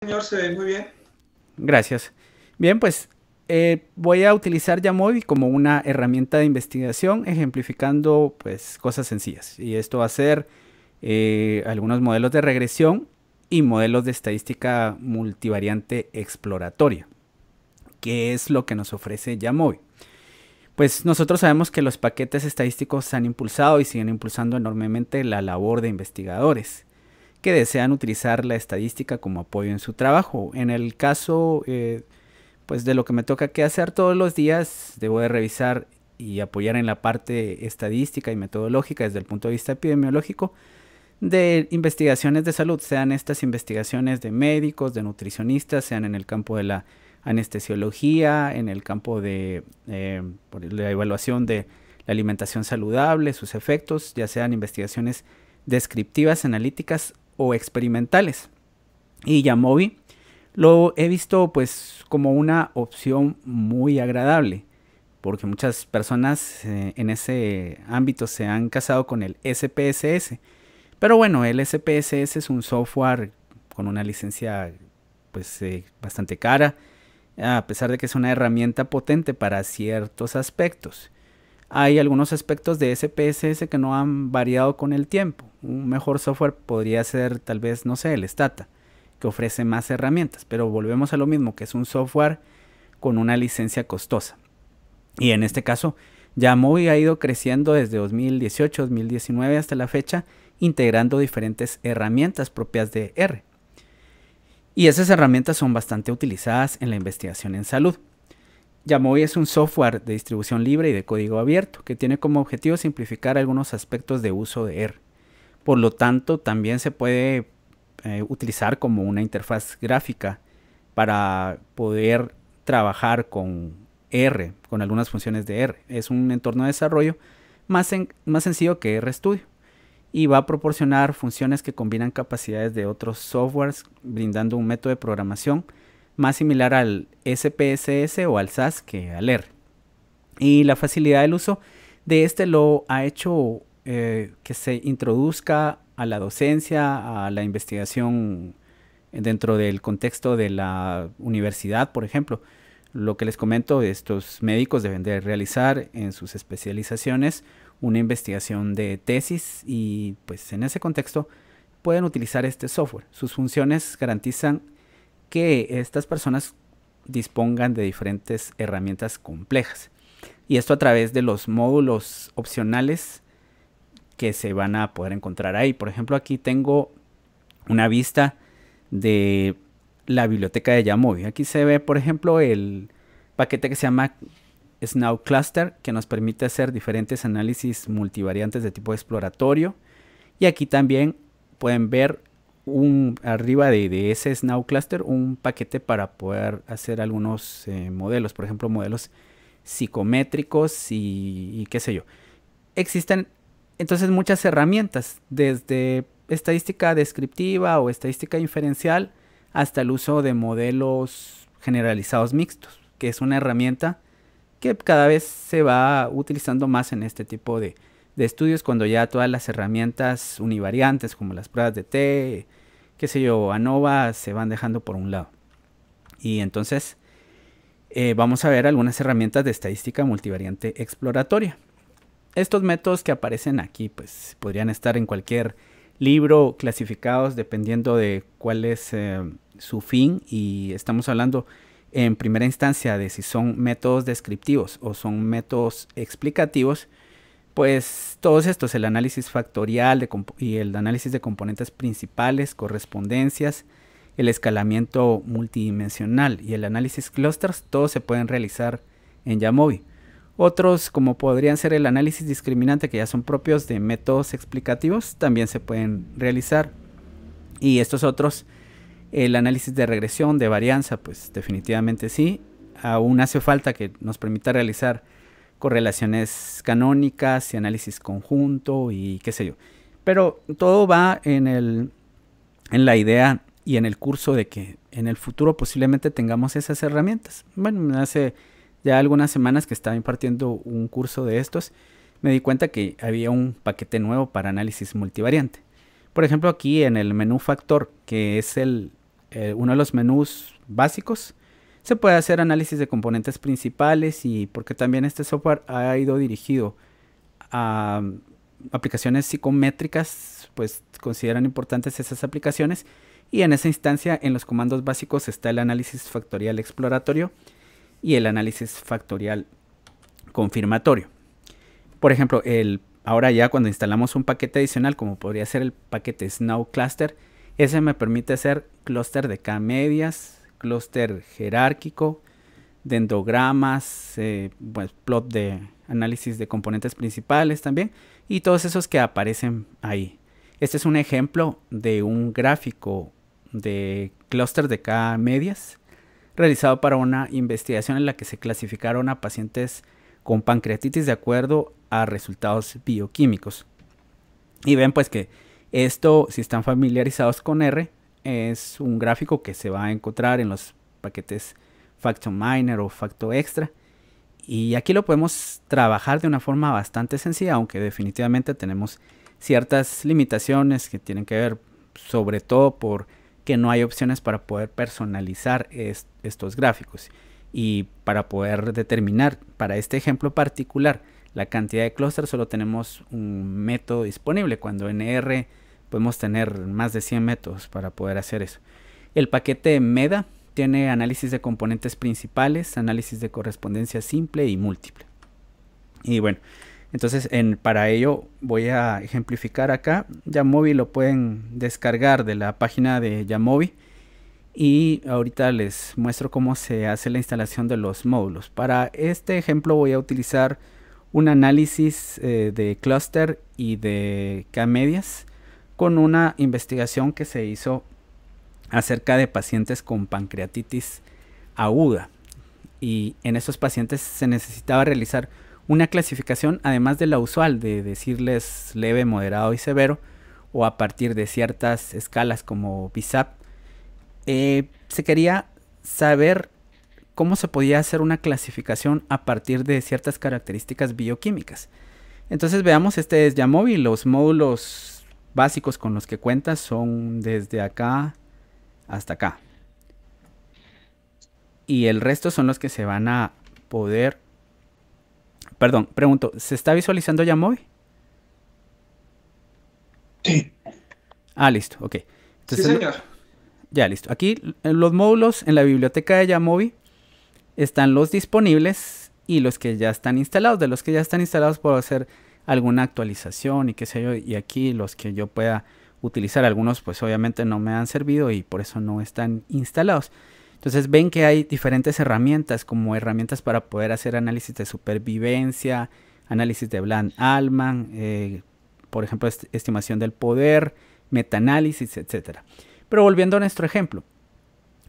señor, se ve muy bien. Gracias. Bien, pues voy a utilizar Jamovi como una herramienta de investigación, ejemplificando pues cosas sencillas. Y esto va a ser algunos modelos de regresión y modelos de estadística multivariante exploratoria, que es lo que nos ofrece Jamovi. Pues nosotros sabemos que los paquetes estadísticos han impulsado y siguen impulsando enormemente la labor de investigadores que desean utilizar la estadística como apoyo en su trabajo. En el caso pues de lo que me toca que hacer todos los días, debo de revisar y apoyar en la parte estadística y metodológica desde el punto de vista epidemiológico de investigaciones de salud, sean estas investigaciones de médicos, de nutricionistas, sean en el campo de la anestesiología, en el campo de la evaluación de la alimentación saludable, sus efectos, ya sean investigaciones descriptivas, analíticas o experimentales. Y Yamovi lo he visto pues como una opción muy agradable, porque muchas personas en ese ámbito se han casado con el SPSS. Pero bueno, el SPSS es un software con una licencia pues bastante cara, a pesar de que es una herramienta potente para ciertos aspectos. Hay algunos aspectos de SPSS que no han variado con el tiempo. Un mejor software podría ser tal vez, no sé, el Stata, que ofrece más herramientas, pero volvemos a lo mismo, que es un software con una licencia costosa. Y en este caso, Jamovi ha ido creciendo desde 2018, 2019 hasta la fecha, integrando diferentes herramientas propias de R. Y esas herramientas son bastante utilizadas en la investigación en salud. Jamovi es un software de distribución libre y de código abierto que tiene como objetivo simplificar algunos aspectos de uso de R. Por lo tanto, también se puede utilizar como una interfaz gráfica para poder trabajar con R, con algunas funciones de R. Es un entorno de desarrollo más sencillo que RStudio y va a proporcionar funciones que combinan capacidades de otros softwares, brindando un método de programación más similar al SPSS o al SAS que al R. Y la facilidad del uso de este lo ha hecho que se introduzca a la docencia, a la investigación dentro del contexto de la universidad, por ejemplo. Lo que les comento, estos médicos deben de realizar en sus especializaciones una investigación de tesis y pues en ese contexto pueden utilizar este software. Sus funciones garantizan que estas personas dispongan de diferentes herramientas complejas. Y esto a través de los módulos opcionales que se van a poder encontrar ahí. Por ejemplo, aquí tengo una vista de la biblioteca de Jamovi. Aquí se ve, por ejemplo, el paquete que se llama Snow Cluster, que nos permite hacer diferentes análisis multivariantes de tipo exploratorio. Y aquí también pueden ver arriba de ese Snow Cluster un paquete para poder hacer algunos modelos, por ejemplo, modelos psicométricos y qué sé yo. Existen entonces muchas herramientas, desde estadística descriptiva o estadística inferencial hasta el uso de modelos generalizados mixtos, que es una herramienta que cada vez se va utilizando más en este tipo de estudios, cuando ya todas las herramientas univariantes como las pruebas de T, qué sé yo, ANOVA, se van dejando por un lado. Y entonces vamos a ver algunas herramientas de estadística multivariante exploratoria. Estos métodos que aparecen aquí pues podrían estar en cualquier libro clasificados dependiendo de cuál es su fin, y estamos hablando en primera instancia de si son métodos descriptivos o son métodos explicativos. Pues todos estos, el análisis factorial y el análisis de componentes principales, correspondencias, el escalamiento multidimensional y el análisis clusters, todos se pueden realizar en Jamovi. Otros, como podrían ser el análisis discriminante, que ya son propios de métodos explicativos, también se pueden realizar. Y estos otros, el análisis de regresión, de varianza, pues definitivamente sí. Aún hace falta que nos permita realizar correlaciones canónicas y análisis conjunto y qué sé yo. Pero todo va en la idea y en el curso de que en el futuro posiblemente tengamos esas herramientas. Bueno, hace ya algunas semanas que estaba impartiendo un curso de estos, me di cuenta que había un paquete nuevo para análisis multivariante. Por ejemplo, aquí en el menú factor, que es uno de los menús básicos, se puede hacer análisis de componentes principales, y porque también este software ha ido dirigido a aplicaciones psicométricas, pues consideran importantes esas aplicaciones, y en esa instancia en los comandos básicos está el análisis factorial exploratorio y el análisis factorial confirmatorio. Por ejemplo, ahora ya cuando instalamos un paquete adicional, como podría ser el paquete Snow Cluster, ese me permite hacer clúster de K-medias, clúster jerárquico, dendogramas, pues, plot de análisis de componentes principales también, y todos esos que aparecen ahí. Este es un ejemplo de un gráfico de clúster de K-medias realizado para una investigación en la que se clasificaron a pacientes con pancreatitis de acuerdo a resultados bioquímicos. Y ven pues que esto, si están familiarizados con R, es un gráfico que se va a encontrar en los paquetes FactoMiner o FactoExtra. Y aquí lo podemos trabajar de una forma bastante sencilla, aunque definitivamente tenemos ciertas limitaciones que tienen que ver sobre todo por que no hay opciones para poder personalizar estos gráficos. Y para poder determinar para este ejemplo particular la cantidad de clústeres, solo tenemos un método disponible, cuando en R podemos tener más de 100 métodos para poder hacer eso. El paquete MEDA tiene análisis de componentes principales, análisis de correspondencia simple y múltiple. Y bueno, entonces para ello voy a ejemplificar acá. Jamovi lo pueden descargar de la página de Jamovi. Y ahorita les muestro cómo se hace la instalación de los módulos. Para este ejemplo voy a utilizar un análisis de clúster y de K-medias con una investigación que se hizo acerca de pacientes con pancreatitis aguda. Y en estos pacientes se necesitaba realizar una clasificación, además de la usual de decirles leve, moderado y severo, o a partir de ciertas escalas como BISAP. Se quería saber cómo se podía hacer una clasificación a partir de ciertas características bioquímicas. Entonces veamos, este es Jamovi. Los módulos básicos con los que cuenta son desde acá hasta acá. Y el resto son los que se van a poder... Perdón, pregunto, ¿se está visualizando Jamovi? Sí. Ah, listo, ok. Entonces, Sí, señor. ya, listo. Aquí en los módulos en la biblioteca de Jamovi están los disponibles y los que ya están instalados. De los que ya están instalados puedo hacer alguna actualización y qué sé yo. Y aquí los que yo pueda utilizar, algunos pues obviamente no me han servido y por eso no están instalados. Entonces ven que hay diferentes herramientas, como herramientas para poder hacer análisis de supervivencia, análisis de Bland-Altman, por ejemplo estimación del poder, metaanálisis, etcétera. Pero volviendo a nuestro ejemplo,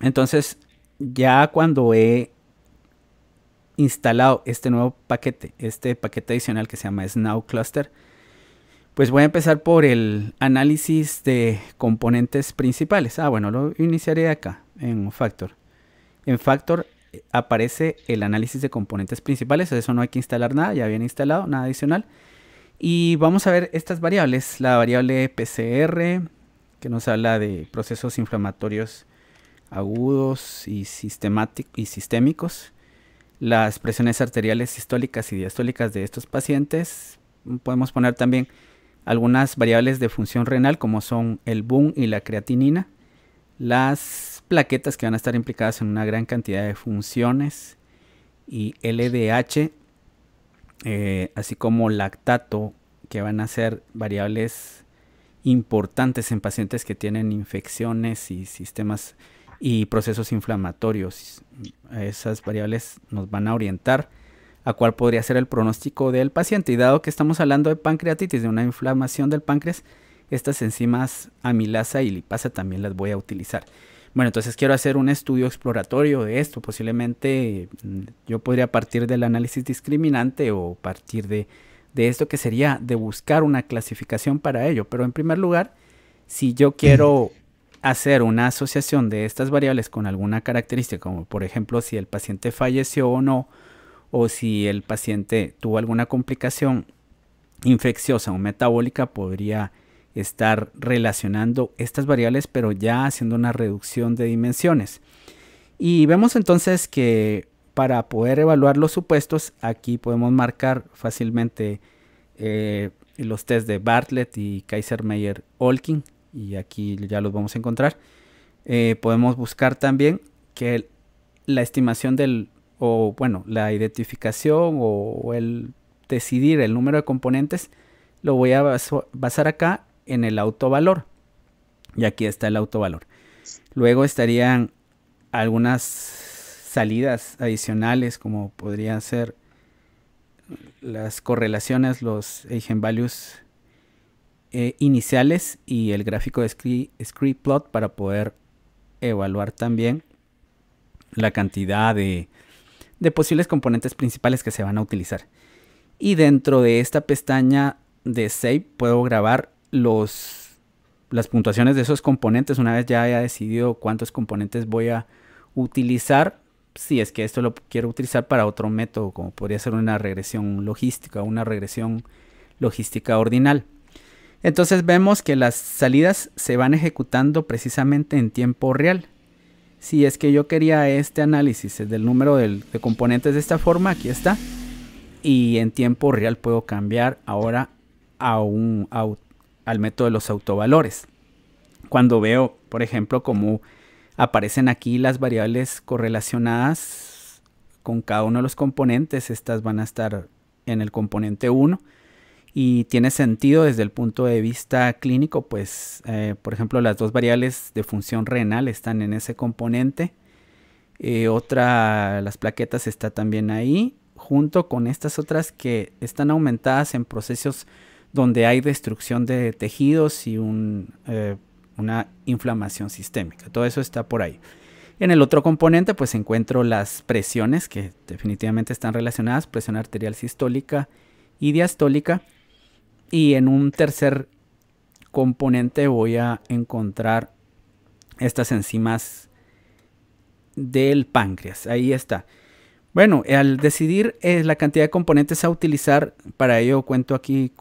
entonces ya cuando he instalado este nuevo paquete, este paquete adicional que se llama Snow Cluster, pues voy a empezar por el análisis de componentes principales. Bueno, lo iniciaré acá en Factor. En Factor aparece el análisis de componentes principales, eso no hay que instalar nada, ya viene instalado, nada adicional. Y vamos a ver estas variables, la variable PCR, que nos habla de procesos inflamatorios agudos y sistémicos, las presiones arteriales sistólicas y diastólicas de estos pacientes. Podemos poner también algunas variables de función renal, como son el BUN y la creatinina, las plaquetas que van a estar implicadas en una gran cantidad de funciones, y LDH, así como lactato, que van a ser variables importantes en pacientes que tienen infecciones y sistemas y procesos inflamatorios. Esas variables nos van a orientar a cuál podría ser el pronóstico del paciente. Y dado que estamos hablando de pancreatitis, de una inflamación del páncreas, estas enzimas amilasa y lipasa también las voy a utilizar. Bueno, entonces quiero hacer un estudio exploratorio de esto. Posiblemente yo podría partir del análisis discriminante o partir de esto, que sería de buscar una clasificación para ello. Pero en primer lugar, si yo quiero hacer una asociación de estas variables con alguna característica, como por ejemplo si el paciente falleció o no, o si el paciente tuvo alguna complicación infecciosa o metabólica, podría estar relacionando estas variables, pero ya haciendo una reducción de dimensiones. Y vemos entonces que para poder evaluar los supuestos, aquí podemos marcar fácilmente los test de Bartlett y Kaiser-Meyer-Olkin, y aquí ya los vamos a encontrar. Podemos buscar también que la estimación la identificación o el decidir el número de componentes lo voy a basar acá en el autovalor, y aquí está el autovalor. Luego estarían algunas salidas adicionales, como podrían ser las correlaciones, los eigenvalues iniciales y el gráfico de scree plot para poder evaluar también la cantidad de posibles componentes principales que se van a utilizar. Y dentro de esta pestaña de Save puedo grabar las puntuaciones de esos componentes una vez ya haya decidido cuántos componentes voy a utilizar, si es que esto lo quiero utilizar para otro método, como podría ser una regresión logística o una regresión logística ordinal. Entonces vemos que las salidas se van ejecutando precisamente en tiempo real. Si es que yo quería este análisis del número de componentes de esta forma, aquí está. Y en tiempo real puedo cambiar ahora al método de los autovalores. Cuando veo, por ejemplo, cómo aparecen aquí las variables correlacionadas con cada uno de los componentes, estas van a estar en el componente 1. Y tiene sentido desde el punto de vista clínico, pues, por ejemplo, las dos variables de función renal están en ese componente. Las plaquetas está también ahí, junto con estas otras que están aumentadas en procesos donde hay destrucción de tejidos y una inflamación sistémica. Todo eso está por ahí. En el otro componente, pues, encuentro las presiones que definitivamente están relacionadas, presión arterial sistólica y diastólica. Y en un tercer componente voy a encontrar estas enzimas del páncreas. Ahí está. Bueno, al decidir la cantidad de componentes a utilizar, para ello cuento aquí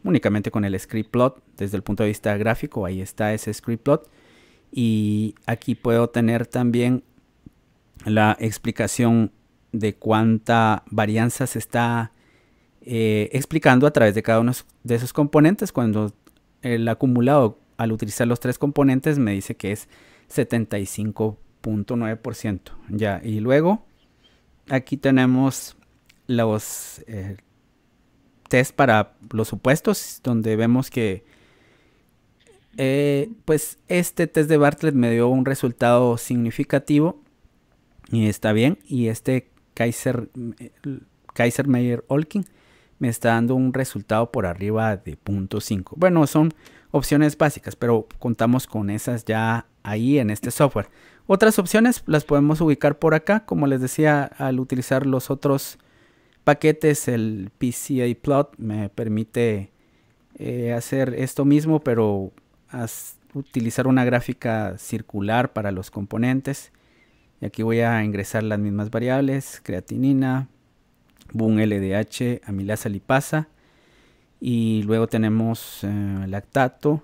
únicamente con el script plot desde el punto de vista gráfico. Ahí está ese script plot. Y aquí puedo tener también la explicación de cuánta varianza se está explicando a través de cada uno de esos componentes. Cuando el acumulado al utilizar los tres componentes me dice que es 75.9%. Ya, y luego aquí tenemos los test para los supuestos, donde vemos que pues este test de Bartlett me dio un resultado significativo y está bien, y este Kaiser-Meyer-Olkin me está dando un resultado por arriba de 0.5. Bueno, son opciones básicas, pero contamos con esas ya ahí en este software. Otras opciones las podemos ubicar por acá, como les decía, al utilizar los otros paquetes, el PCA plot me permite hacer esto mismo, pero utilizar una gráfica circular para los componentes. Y aquí voy a ingresar las mismas variables: creatinina, BUN, LDH, amilasa, lipasa, y luego tenemos lactato,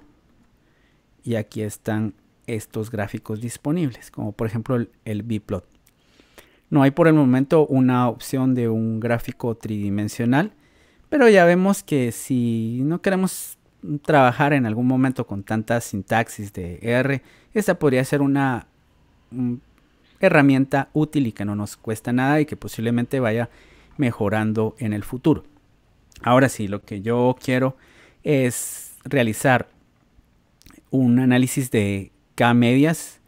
y aquí están estos gráficos disponibles, como por ejemplo el bplot. No hay por el momento una opción de un gráfico tridimensional, pero ya vemos que si no queremos trabajar en algún momento con tanta sintaxis de R, esta podría ser una herramienta útil y que no nos cuesta nada y que posiblemente vaya mejorando en el futuro. Ahora sí, lo que yo quiero es realizar un análisis de K-medias,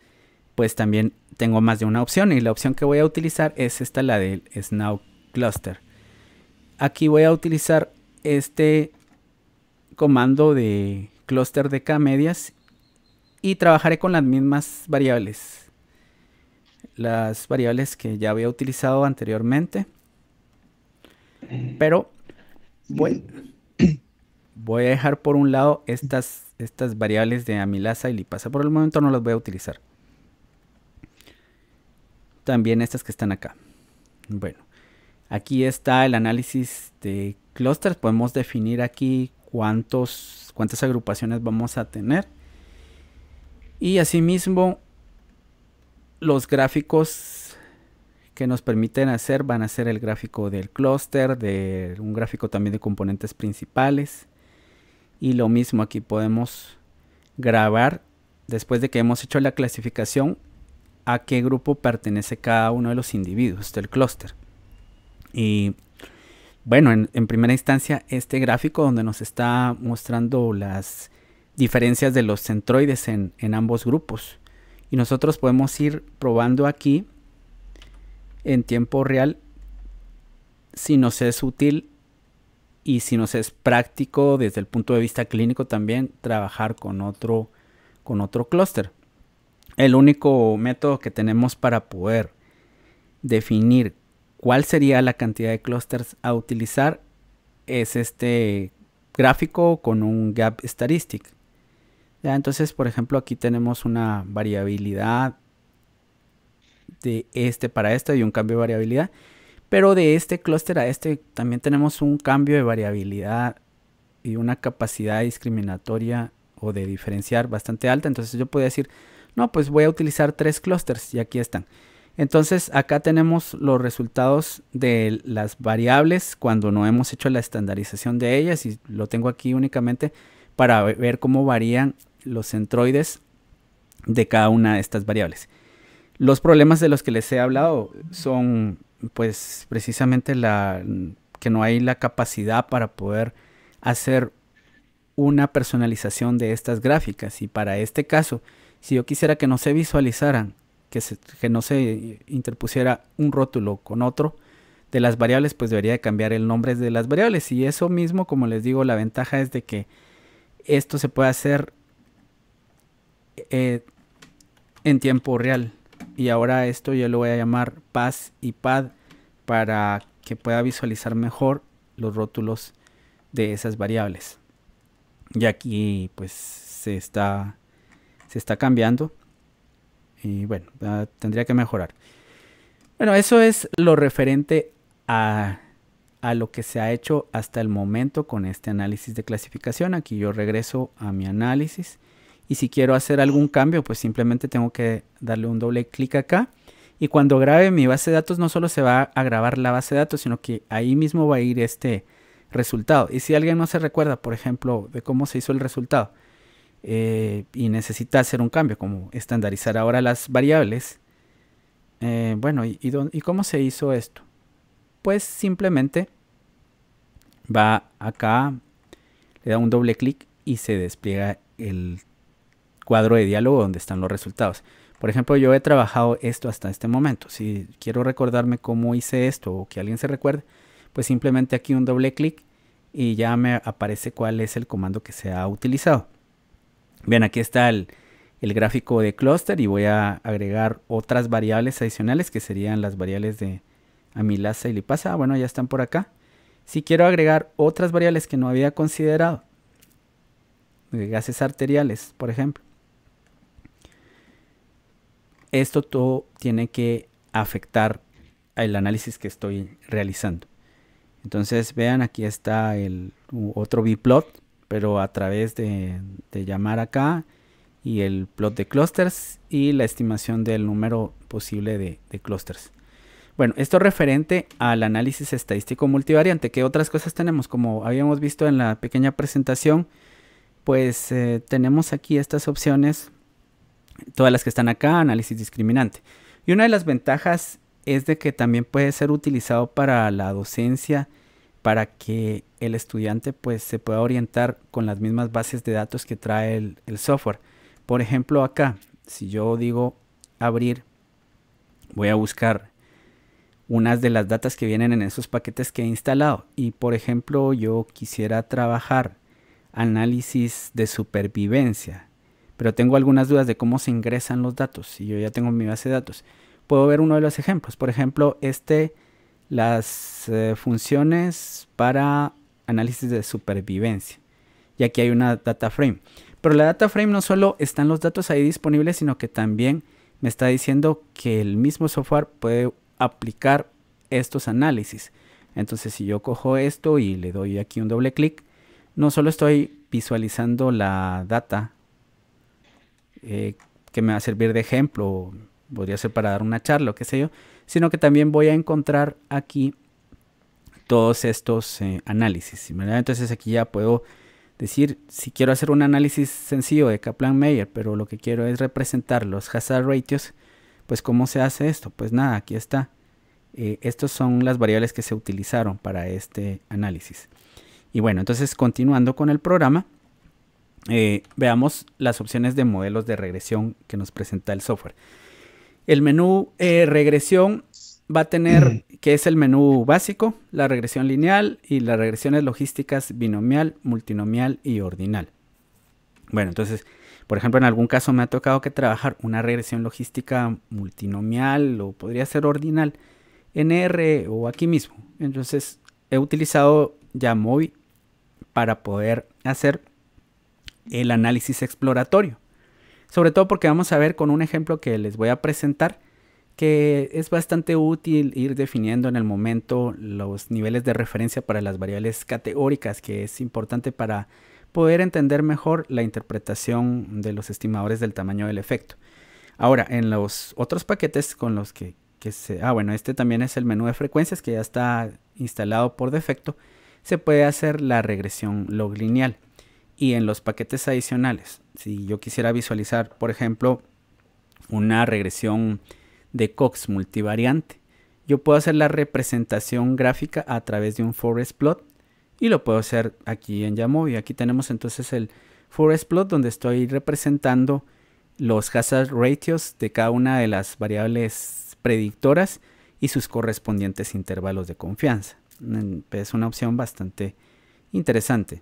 pues también tengo más de una opción, y la opción que voy a utilizar es esta, la del Snow Cluster. Aquí voy a utilizar este comando de cluster de K-medias y trabajaré con las mismas variables, las variables que ya había utilizado anteriormente, pero voy a dejar por un lado estas variables de amilasa y lipasa. Por el momento no las voy a utilizar. También estas que están acá. Bueno, aquí está el análisis de clusters. Podemos definir aquí cuántas agrupaciones vamos a tener. Y asimismo, los gráficos que nos permiten hacer van a ser el gráfico del clúster, un gráfico también de componentes principales. Y lo mismo, aquí podemos grabar, después de que hemos hecho la clasificación, a qué grupo pertenece cada uno de los individuos del clúster. Y bueno, en primera instancia, este gráfico donde nos está mostrando las diferencias de los centroides en ambos grupos. Y nosotros podemos ir probando aquí en tiempo real si nos es útil y si nos es práctico desde el punto de vista clínico también trabajar con otro clúster. El único método que tenemos para poder definir cuál sería la cantidad de clústeres a utilizar es este gráfico con un gap statistic. Ya, entonces, por ejemplo, aquí tenemos una variabilidad de para este y un cambio de variabilidad, pero de este clúster a este también tenemos un cambio de variabilidad y una capacidad discriminatoria o de diferenciar bastante alta. Entonces yo podría decir, no, pues voy a utilizar 3 clústeres y aquí están. Entonces acá tenemos los resultados de las variables cuando no hemos hecho la estandarización de ellas, y lo tengo aquí únicamente para ver cómo varían los centroides de cada una de estas variables. Los problemas de los que les he hablado son pues precisamente que no hay la capacidad para poder hacer una personalización de estas gráficas. Y para este caso, si yo quisiera que no se visualizaran, que no se interpusiera un rótulo con otro de las variables, pues debería de cambiar el nombre de las variables. Y eso mismo, como les digo, la ventaja es de que esto se puede hacer en tiempo real. Y ahora esto yo lo voy a llamar PAS y PAD para que pueda visualizar mejor los rótulos de esas variables. Y aquí pues se está cambiando. Y bueno, tendría que mejorar. Bueno, eso es lo referente a lo que se ha hecho hasta el momento con este análisis de clasificación. Aquí yo regreso a mi análisis. Y si quiero hacer algún cambio, pues simplemente tengo que darle un doble clic acá. Y cuando grabe mi base de datos, no solo se va a grabar la base de datos, sino que ahí mismo va a ir este resultado. Y si alguien no se recuerda, por ejemplo, de cómo se hizo el resultado y necesita hacer un cambio, como estandarizar ahora las variables, bueno, ¿y cómo se hizo esto? Pues simplemente va acá, le da un doble clic y se despliega el cuadro de diálogo donde están los resultados. Por ejemplo, yo he trabajado esto hasta este momento. Si quiero recordarme cómo hice esto o que alguien se recuerde, pues simplemente aquí un doble clic y ya me aparece cuál es el comando que se ha utilizado. Bien, aquí está el gráfico de clúster y voy a agregar otras variables adicionales que serían las variables de amilasa y lipasa. Bueno, ya están por acá. Si quiero agregar otras variables que no había considerado, de gases arteriales, por ejemplo, esto todo tiene que afectar el análisis que estoy realizando. Entonces vean, aquí está el otro bplot, pero a través de llamar acá y el plot de clusters y la estimación del número posible de clusters. Bueno, esto es referente al análisis estadístico multivariante. ¿Qué otras cosas tenemos? Como habíamos visto en la pequeña presentación, pues tenemos aquí estas opciones, todas las que están acá, análisis discriminante. Y una de las ventajas es de que también puede ser utilizado para la docencia, para que el estudiante pues se pueda orientar con las mismas bases de datos que trae el software. Por ejemplo, acá, si yo digo abrir, voy a buscar unas de las datas que vienen en esos paquetes que he instalado. Y por ejemplo, yo quisiera trabajar análisis de supervivencia, pero tengo algunas dudas de cómo se ingresan los datos y yo ya tengo mi base de datos. Puedo ver uno de los ejemplos. Por ejemplo, las funciones para análisis de supervivencia. Y aquí hay una data frame. Pero la data frame no solo están los datos ahí disponibles, sino que también me está diciendo que el mismo software puede aplicar estos análisis. Entonces, si yo cojo esto y le doy aquí un doble clic, no solo estoy visualizando la data que me va a servir de ejemplo, podría ser para dar una charla o qué sé yo, sino que también voy a encontrar aquí todos estos análisis, ¿verdad? Entonces aquí ya puedo decir, si quiero hacer un análisis sencillo de Kaplan-Meier, pero lo que quiero es representar los hazard ratios, pues ¿cómo se hace esto? Pues nada, aquí está. Estas son las variables que se utilizaron para este análisis. Y bueno, entonces continuando con el programa, veamos las opciones de modelos de regresión que nos presenta el software. El menú regresión va a tener, que es el menú básico, la regresión lineal y las regresiones logísticas binomial, multinomial y ordinal. Bueno, entonces, por ejemplo, en algún caso me ha tocado que trabajar una regresión logística multinomial o podría ser ordinal en R o aquí mismo. Entonces, he utilizado Jamovi para poder hacer el análisis exploratorio. Sobre todo porque vamos a ver con un ejemplo que les voy a presentar que es bastante útil ir definiendo en el momento los niveles de referencia para las variables categóricas, que es importante para poder entender mejor la interpretación de los estimadores del tamaño del efecto. Ahora, en los otros paquetes con los que bueno, este también es el menú de frecuencias que ya está instalado por defecto, se puede hacer la regresión log lineal. Y en los paquetes adicionales, si yo quisiera visualizar, por ejemplo, una regresión de Cox multivariante, yo puedo hacer la representación gráfica a través de un forest plot y lo puedo hacer aquí en Jamovi. Aquí tenemos entonces el forest plot donde estoy representando los hazard ratios de cada una de las variables predictoras y sus correspondientes intervalos de confianza. Es una opción bastante interesante.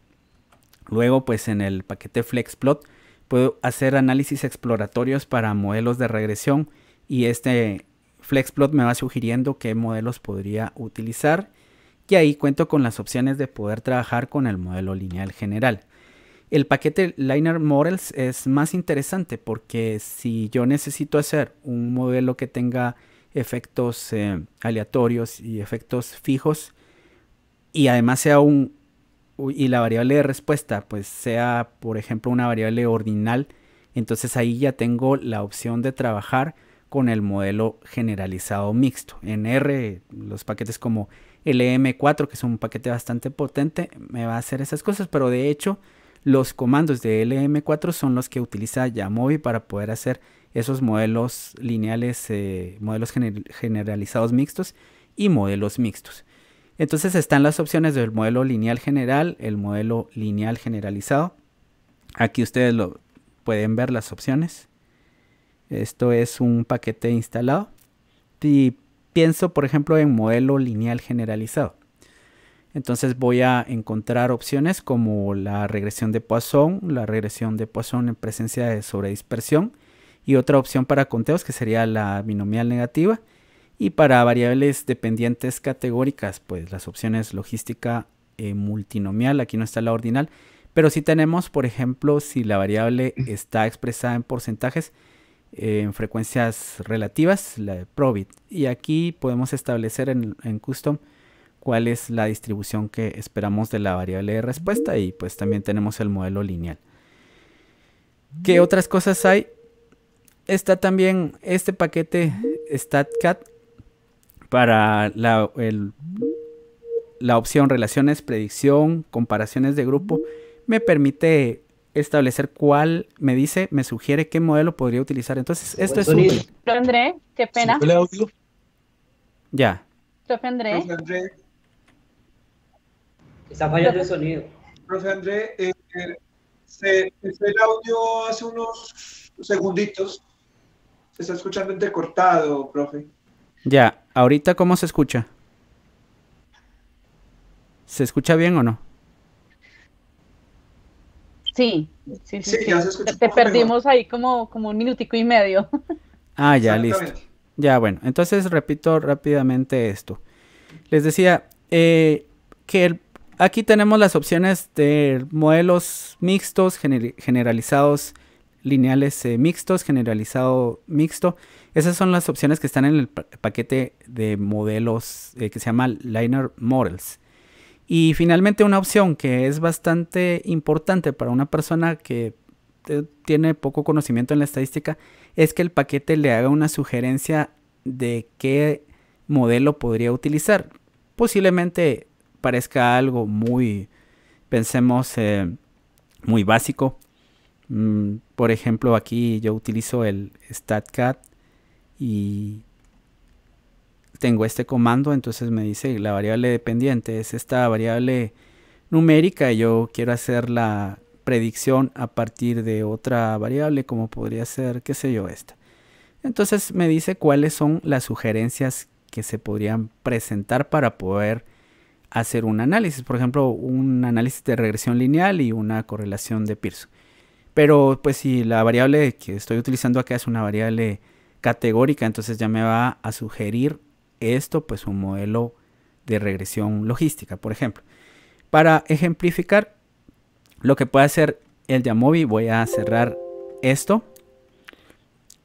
Luego, pues en el paquete FlexPlot puedo hacer análisis exploratorios para modelos de regresión y este FlexPlot me va sugiriendo qué modelos podría utilizar y ahí cuento con las opciones de poder trabajar con el modelo lineal general. El paquete Linear Models es más interesante porque si yo necesito hacer un modelo que tenga efectos aleatorios y efectos fijos y además sea y la variable de respuesta pues sea por ejemplo una variable ordinal, entonces ahí ya tengo la opción de trabajar con el modelo generalizado mixto. En R, los paquetes como LM4, que es un paquete bastante potente, me va a hacer esas cosas, pero de hecho los comandos de LM4 son los que utiliza Jamovi para poder hacer esos modelos lineales, modelos generalizados mixtos y modelos mixtos. Entonces están las opciones del modelo lineal general, el modelo lineal generalizado. Aquí ustedes lo pueden ver las opciones. Esto es un paquete instalado. Y pienso, por ejemplo, en modelo lineal generalizado. Entonces voy a encontrar opciones como la regresión de Poisson en presencia de sobredispersión y otra opción para conteos que sería la binomial negativa. Y para variables dependientes categóricas, pues las opciones logística multinomial, aquí no está la ordinal, pero sí tenemos, por ejemplo, si la variable está expresada en porcentajes, en frecuencias relativas, la de Probit. Y aquí podemos establecer en custom cuál es la distribución que esperamos de la variable de respuesta y pues también tenemos el modelo lineal. ¿Qué otras cosas hay? Está también este paquete StatCat para la opción relaciones, predicción, comparaciones de grupo. Me permite establecer cuál me sugiere qué modelo podría utilizar. Entonces, esto es útil. Profe André, qué pena. ¿El audio? Ya. Profe André. Profe André, Está fallando el sonido. profe André, se fue el audio hace unos segunditos. Se está escuchando entrecortado, profe. Ya, ahorita ¿cómo se escucha? ¿Se escucha bien o no? Sí. Sí, ya se escucha un Te poco perdimos ahí como un minutico y medio. Ah, ya, listo. Exactamente. Ya, bueno, entonces repito rápidamente esto. Les decía que aquí tenemos las opciones de modelos mixtos, generalizados, lineales mixtos, generalizado mixto. Esas son las opciones que están en el paquete de modelos que se llama Linear Models. Y finalmente una opción que es bastante importante para una persona que tiene poco conocimiento en la estadística es que el paquete le haga una sugerencia de qué modelo podría utilizar. Posiblemente parezca algo muy, pensemos, muy básico. Por ejemplo, aquí yo utilizo el StatCat y tengo este comando, entonces me dice la variable dependiente es esta variable numérica y yo quiero hacer la predicción a partir de otra variable como podría ser, qué sé yo, esta. Entonces me dice cuáles son las sugerencias que se podrían presentar para poder hacer un análisis, por ejemplo, un análisis de regresión lineal y una correlación de Pearson. Pero pues si la variable que estoy utilizando acá es una variable categórica, entonces ya me va a sugerir esto, pues un modelo de regresión logística, por ejemplo. Para ejemplificar lo que puede hacer el Jamovi, voy a cerrar esto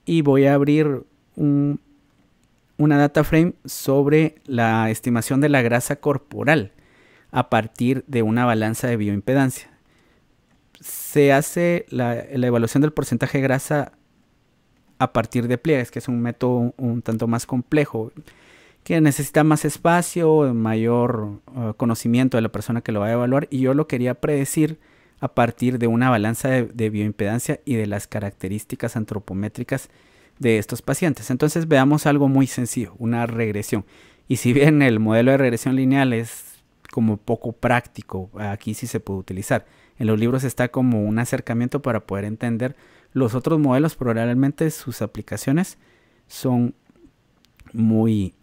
y voy a abrir una data frame sobre la estimación de la grasa corporal a partir de una balanza de bioimpedancia. Se hace la evaluación del porcentaje de grasa a partir de pliegues, que es un método un tanto más complejo, que necesita más espacio, mayor conocimiento de la persona que lo va a evaluar, y yo lo quería predecir a partir de una balanza de bioimpedancia y de las características antropométricas de estos pacientes. Entonces veamos algo muy sencillo, una regresión. Y si bien el modelo de regresión lineal es como poco práctico, aquí sí se puede utilizar. En los libros está como un acercamiento para poder entender los otros modelos, pero realmente sus aplicaciones son muy,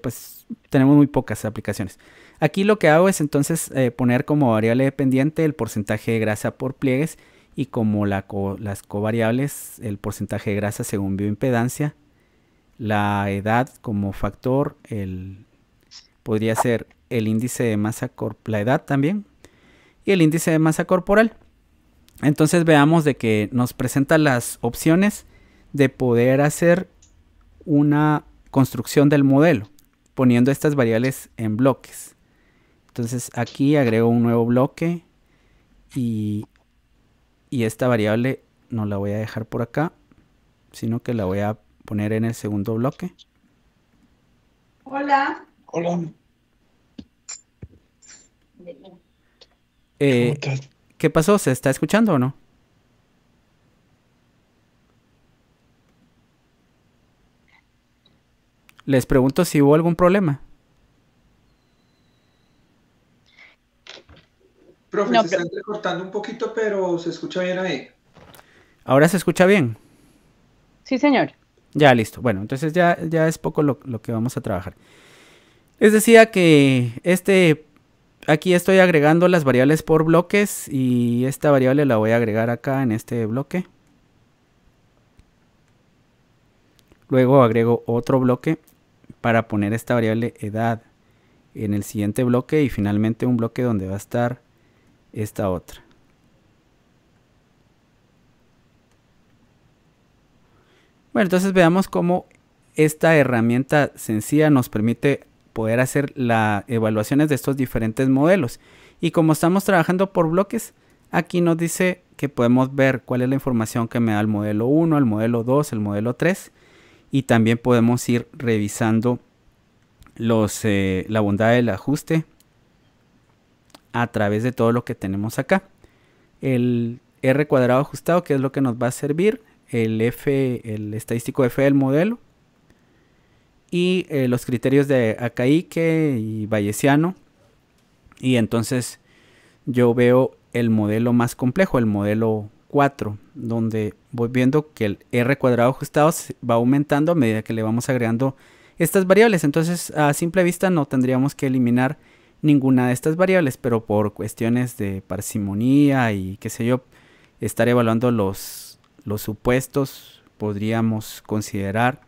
pues tenemos muy pocas aplicaciones. Aquí lo que hago es entonces poner como variable dependiente el porcentaje de grasa por pliegues y como las covariables el porcentaje de grasa según bioimpedancia, la edad como factor, podría ser el índice de masa corporal, la edad también, y el índice de masa corporal. Entonces veamos de que nos presenta las opciones de poder hacer una construcción del modelo poniendo estas variables en bloques. Entonces aquí agrego un nuevo bloque y esta variable no la voy a dejar por acá, sino que la voy a poner en el segundo bloque. Hola. Hola. ¿Qué pasó? ¿Se está escuchando o no? Les pregunto si hubo algún problema. Profe, No, se está entrecortando un poquito, pero se escucha bien ahí. ¿Ahora se escucha bien? Sí, señor. Ya, listo. Bueno, entonces ya es poco lo que vamos a trabajar. Les decía que aquí estoy agregando las variables por bloques y esta variable la voy a agregar acá en este bloque. Luego agrego otro bloque para poner esta variable edad en el siguiente bloque y finalmente un bloque donde va a estar esta otra. Bueno, entonces veamos cómo esta herramienta sencilla nos permite poder hacer las evaluaciones de estos diferentes modelos. Y como estamos trabajando por bloques, aquí nos dice que podemos ver cuál es la información que me da el modelo 1, el modelo 2, el modelo 3. Y también podemos ir revisando la bondad del ajuste a través de todo lo que tenemos acá. El R cuadrado ajustado, que es lo que nos va a servir, el estadístico F del modelo y los criterios de Akaique y Bayesiano. Y entonces yo veo el modelo más complejo, el modelo 4, donde voy viendo que el R cuadrado ajustado va aumentando a medida que le vamos agregando estas variables. Entonces a simple vista no tendríamos que eliminar ninguna de estas variables, pero por cuestiones de parsimonía y qué sé yo, estar evaluando los supuestos, podríamos considerar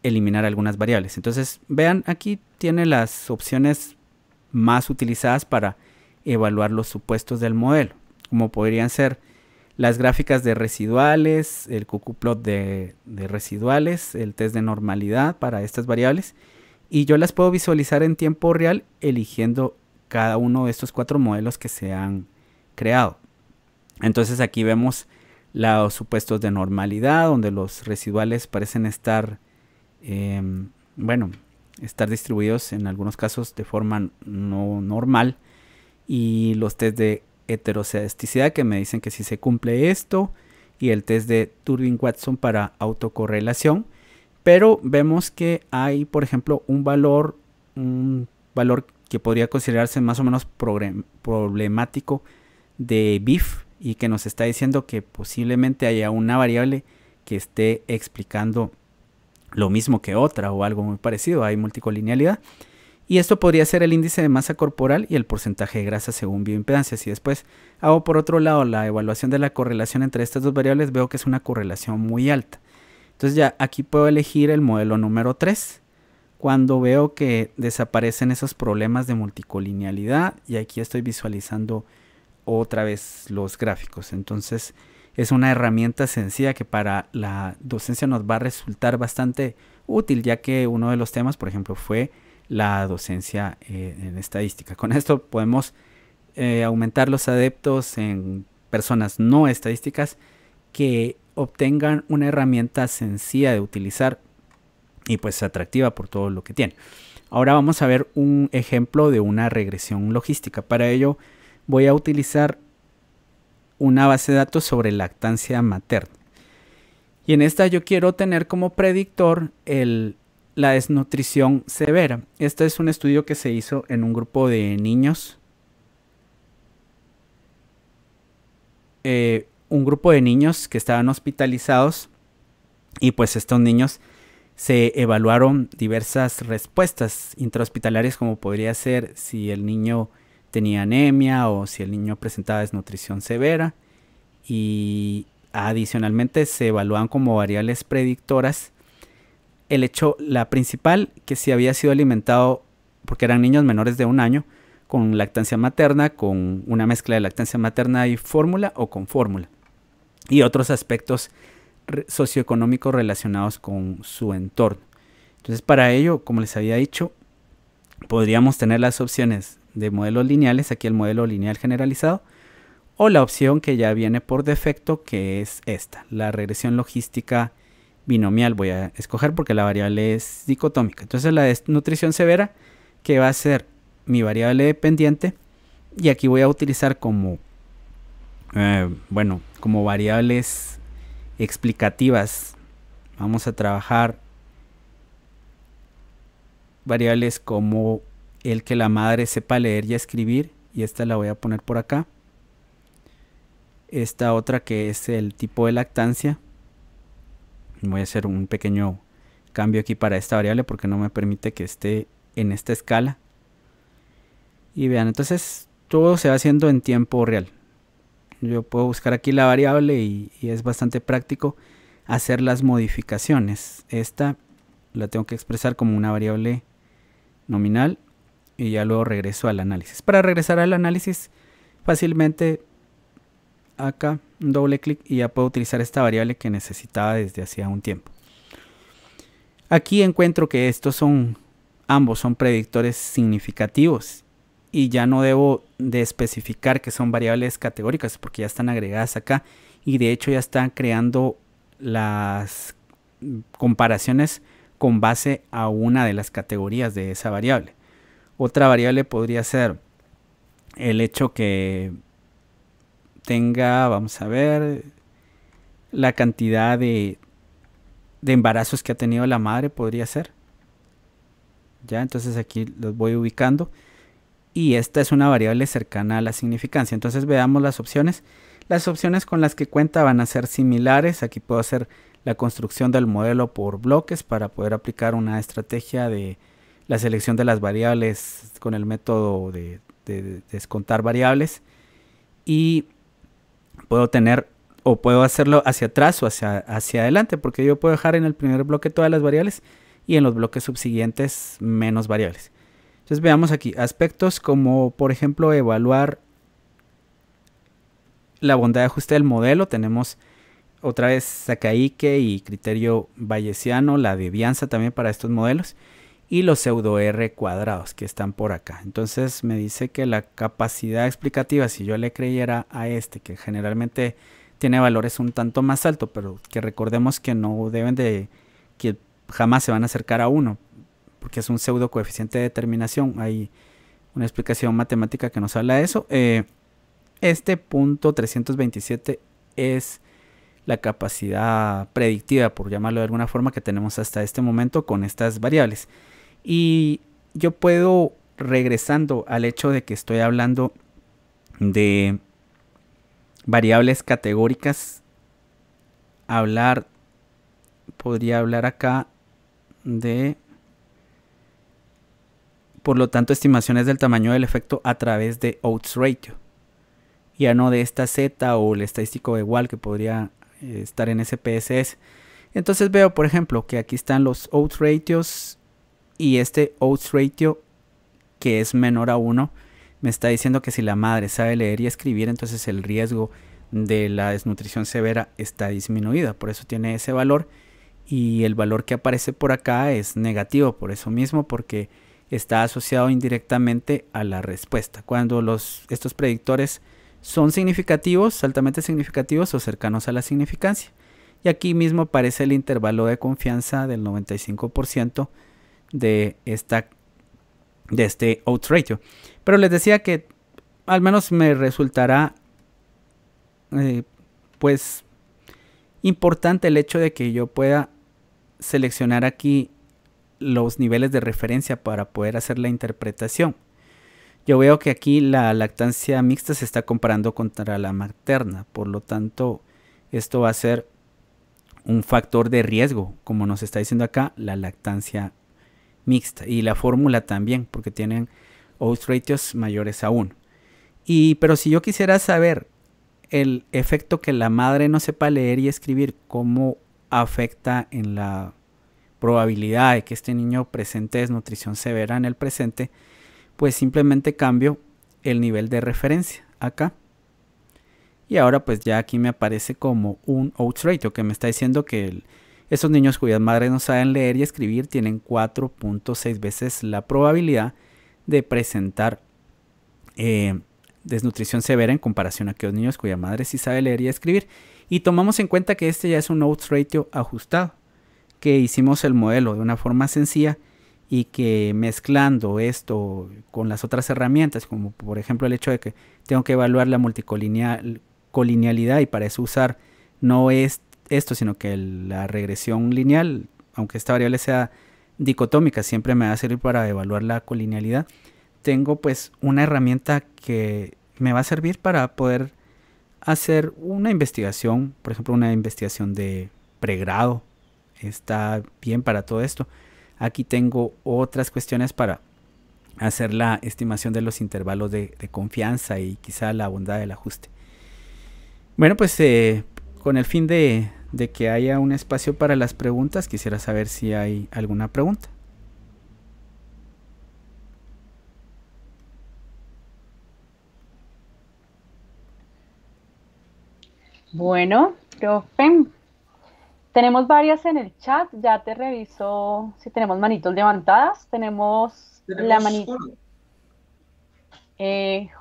eliminar algunas variables. Entonces vean, aquí tiene las opciones más utilizadas para evaluar los supuestos del modelo, como podrían ser las gráficas de residuales, el cuckooplot de residuales, el test de normalidad para estas variables y yo las puedo visualizar en tiempo real eligiendo cada uno de estos 4 modelos que se han creado. Entonces aquí vemos los supuestos de normalidad, donde los residuales parecen estar, estar distribuidos en algunos casos de forma no normal, y los test de heterocedisticidad que me dicen que si se cumple esto, y el test de Turing-Watson para autocorrelación. Pero vemos que hay, por ejemplo, un valor que podría considerarse más o menos problemático de BIF, y que nos está diciendo que posiblemente haya una variable que esté explicando lo mismo que otra o algo muy parecido. Hay multicolinealidad, y esto podría ser el índice de masa corporal y el porcentaje de grasa según bioimpedancia. Si después hago por otro lado la evaluación de la correlación entre estas dos variables, veo que es una correlación muy alta. Entonces ya aquí puedo elegir el modelo número 3 cuando veo que desaparecen esos problemas de multicolinealidad, y aquí estoy visualizando otra vez los gráficos. Entonces es una herramienta sencilla que para la docencia nos va a resultar bastante útil, ya que uno de los temas, por ejemplo, fue la docencia en estadística. Con esto podemos aumentar los adeptos en personas no estadísticas que obtengan una herramienta sencilla de utilizar y pues atractiva por todo lo que tiene. Ahora vamos a ver un ejemplo de una regresión logística. Para ello voy a utilizar una base de datos sobre lactancia materna, y en esta yo quiero tener como predictor la desnutrición severa. Este es un estudio que se hizo en un grupo de niños, que estaban hospitalizados, y pues estos niños se evaluaron diversas respuestas intrahospitalarias, como podría ser si el niño tenía anemia o si el niño presentaba desnutrición severa, y adicionalmente se evaluaban como variables predictoras la principal, que si había sido alimentado, porque eran niños menores de 1 año, con lactancia materna, con una mezcla de lactancia materna y fórmula o con fórmula, y otros aspectos socioeconómicos relacionados con su entorno. Entonces para ello, como les había dicho, podríamos tener las opciones de modelos lineales, aquí el modelo lineal generalizado, o la opción que ya viene por defecto, que es esta, la regresión logística binomial. Voy a escoger porque la variable es dicotómica. Entonces la desnutrición severa, que va a ser mi variable dependiente, y aquí voy a utilizar como variables explicativas, vamos a trabajar variables como el que la madre sepa leer y escribir, y esta la voy a poner por acá. Esta otra, que es el tipo de lactancia, voy a hacer un pequeño cambio aquí para esta variable porque no me permite que esté en esta escala. Y vean, entonces todo se va haciendo en tiempo real. Yo puedo buscar aquí la variable y es bastante práctico hacer las modificaciones. Esta la tengo que expresar como una variable nominal y ya luego regreso al análisis. Para regresar al análisis, fácilmente acá un doble clic y ya puedo utilizar esta variable que necesitaba desde hacía un tiempo. Aquí encuentro que ambos son predictores significativos, y ya no debo de especificar que son variables categóricas porque ya están agregadas acá, y de hecho ya están creando las comparaciones con base a una de las categorías de esa variable. Otra variable podría ser el hecho que tenga, vamos a ver, la cantidad de embarazos que ha tenido la madre, podría ser. Ya, entonces aquí los voy ubicando, y esta es una variable cercana a la significancia. Entonces veamos las opciones. Las opciones con las que cuenta van a ser similares. Aquí puedo hacer la construcción del modelo por bloques para poder aplicar una estrategia de la selección de las variables con el método de descontar variables, y puedo tener, o puedo hacerlo hacia atrás o hacia adelante, porque yo puedo dejar en el primer bloque todas las variables y en los bloques subsiguientes menos variables. Entonces veamos aquí aspectos como, por ejemplo, evaluar la bondad de ajuste del modelo. Tenemos otra vez Sakaike y criterio bayesiano, la devianza también para estos modelos. y los pseudo R cuadrados que están por acá. Entonces me dice que la capacidad explicativa, si yo le creyera a este, que generalmente tiene valores un tanto más altos, pero que recordemos que no deben de, que jamás se van a acercar a 1, porque es un pseudo coeficiente de determinación. Hay una explicación matemática que nos habla de eso. Este punto 327 es la capacidad predictiva, por llamarlo de alguna forma, que tenemos hasta este momento con estas variables. Y yo puedo, regresando al hecho de que estoy hablando de variables categóricas, podría hablar acá de, por lo tanto, estimaciones del tamaño del efecto a través de odds ratio, ya no de esta Z o el estadístico de Wall que podría estar en SPSS. Entonces veo, por ejemplo, que aquí están los odds ratios y este odds ratio, que es menor a 1, me está diciendo que si la madre sabe leer y escribir, entonces el riesgo de la desnutrición severa está disminuida. Por eso tiene ese valor, y el valor que aparece por acá es negativo, por eso mismo, porque está asociado indirectamente a la respuesta. Cuando estos predictores son significativos, altamente significativos o cercanos a la significancia. Y aquí mismo aparece el intervalo de confianza del 95% de este odds ratio. Pero les decía que al menos me resultará pues importante el hecho de que yo pueda seleccionar aquí los niveles de referencia para poder hacer la interpretación. Yo veo que aquí la lactancia mixta se está comparando contra la materna, por lo tanto esto va a ser un factor de riesgo, como nos está diciendo acá, la lactancia mixta, y la fórmula también, porque tienen odds ratios mayores a 1. Pero si yo quisiera saber el efecto que la madre no sepa leer y escribir, cómo afecta en la probabilidad de que este niño presente desnutrición severa en el presente, pues simplemente cambio el nivel de referencia acá. Y ahora pues ya aquí me aparece como un odds ratio, que me está diciendo que esos niños cuyas madres no saben leer y escribir tienen 4.6 veces la probabilidad de presentar desnutrición severa en comparación a aquellos niños cuya madre sí sabe leer y escribir. Y tomamos en cuenta que este ya es un odds ratio ajustado, que hicimos el modelo de una forma sencilla, y que mezclando esto con las otras herramientas, como por ejemplo el hecho de que tengo que evaluar la multicolinealidad, y para eso usar no es esto, sino que la regresión lineal, aunque esta variable sea dicotómica, siempre me va a servir para evaluar la colinealidad. Tengo pues una herramienta que me va a servir para poder hacer una investigación, por ejemplo una investigación de pregrado. Está bien para todo esto. Aquí tengo otras cuestiones para hacer la estimación de los intervalos de confianza y quizá la bondad del ajuste. Bueno, pues con el fin de que haya un espacio para las preguntas, quisiera saber si hay alguna pregunta. Bueno, profe, tenemos varias en el chat. Ya te reviso si tenemos manitos levantadas. Tenemos la manita.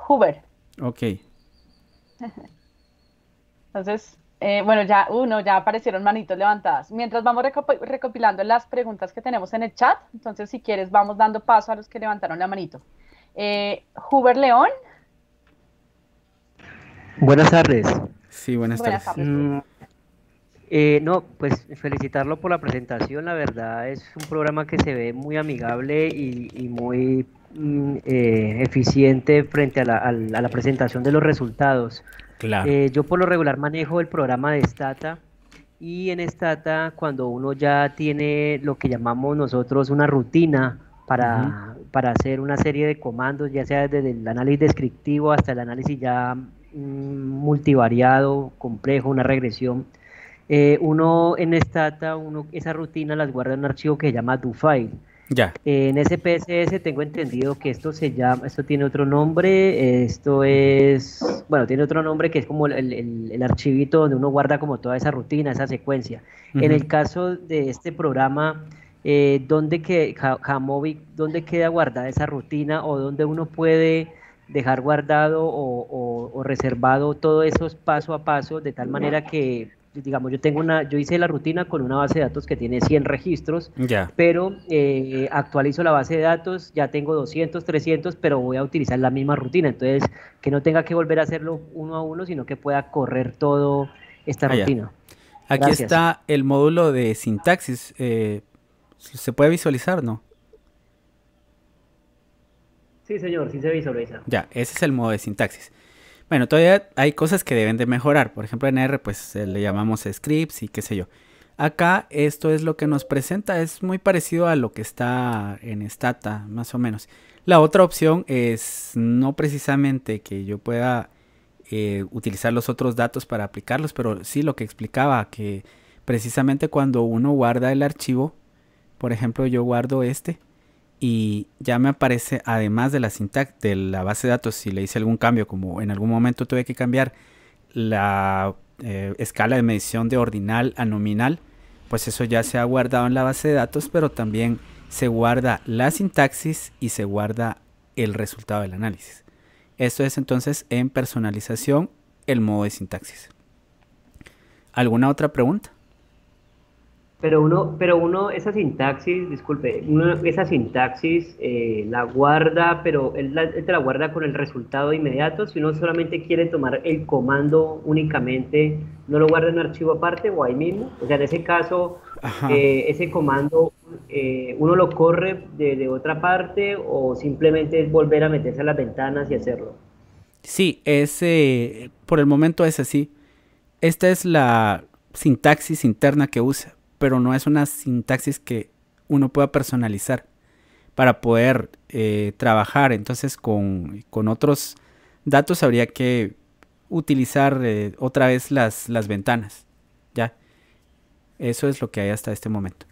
Huber. Ok. Entonces, bueno, ya aparecieron manitos levantadas. Mientras vamos recopilando las preguntas que tenemos en el chat, entonces si quieres vamos dando paso a los que levantaron la manito. Huber León. Buenas tardes. Sí, buenas tardes. No, pues felicitarlo por la presentación. La verdad es un programa que se ve muy amigable y muy eficiente frente a la presentación de los resultados. Claro. Yo por lo regular manejo el programa de Stata, y en Stata cuando uno ya tiene lo que llamamos nosotros una rutina para hacer una serie de comandos, ya sea desde el análisis descriptivo hasta el análisis ya multivariado, complejo, una regresión, uno en Stata, esa rutina las guarda en un archivo que se llama doFile. Ya. En SPSS tengo entendido que esto tiene otro nombre, tiene otro nombre que es como el archivito donde uno guarda como toda esa rutina, esa secuencia. En el caso de este programa, Jamovi, ¿dónde queda guardada esa rutina o dónde uno puede dejar guardado o reservado todo eso paso a paso de tal manera que, digamos, yo hice la rutina con una base de datos que tiene 100 registros, Ya. pero actualizo la base de datos, ya tengo 200, 300, pero voy a utilizar la misma rutina, entonces que no tenga que volver a hacerlo uno a uno, sino que pueda correr todo esta Ya. rutina. Aquí Gracias. está el módulo de sintaxis. ¿Se puede visualizar, no? Sí, señor, sí se visualiza. Ya, ese es el modo de sintaxis. Bueno, todavía hay cosas que deben de mejorar. Por ejemplo, en R, pues le llamamos scripts y qué sé yo. Acá esto es lo que nos presenta. Es muy parecido a lo que está en Stata, más o menos. La otra opción es no precisamente que yo pueda utilizar los otros datos para aplicarlos, pero sí lo que explicaba, que precisamente cuando uno guarda el archivo, por ejemplo, yo guardo este y ya me aparece, además de la sintaxis de la base de datos, si le hice algún cambio, como en algún momento tuve que cambiar la escala de medición de ordinal a nominal, pues eso ya se ha guardado en la base de datos, pero también se guarda la sintaxis y se guarda el resultado del análisis. Esto es entonces en personalización el modo de sintaxis. ¿Alguna otra pregunta? Pero uno, esa sintaxis, disculpe, esa sintaxis la guarda, pero él te la guarda con el resultado inmediato. Si uno solamente quiere tomar el comando únicamente, ¿no lo guarda en un archivo aparte o ahí mismo? O sea, en ese caso, ese comando, ¿uno lo corre de otra parte o simplemente es volver a meterse a las ventanas y hacerlo? Sí, por el momento es así. Esta es la sintaxis interna que usa, pero no es una sintaxis que uno pueda personalizar para poder trabajar. Entonces con otros datos habría que utilizar otra vez las ventanas. Ya, eso es lo que hay hasta este momento.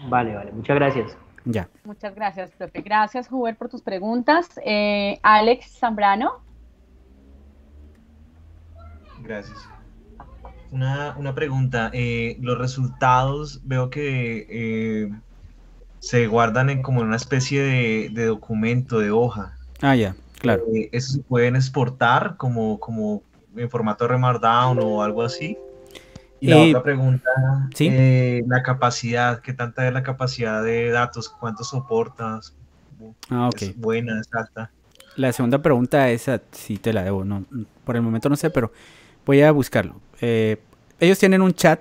Vale, muchas gracias. Ya. Muchas gracias, profe. Gracias, Huber, por tus preguntas. Alex Zambrano. Gracias. Una pregunta. Los resultados veo que se guardan como en una especie de documento, de hoja. Ya, claro. ¿Eso se pueden exportar como en formato de Markdown o algo así? Y la otra pregunta, ¿sí? La capacidad, ¿qué tanta es la capacidad de datos? ¿Cuánto soportas? Okay. ¿Es buena, es alta? La segunda pregunta, esa sí te la debo, no, por el momento no sé, pero voy a buscarlo. Ellos tienen un chat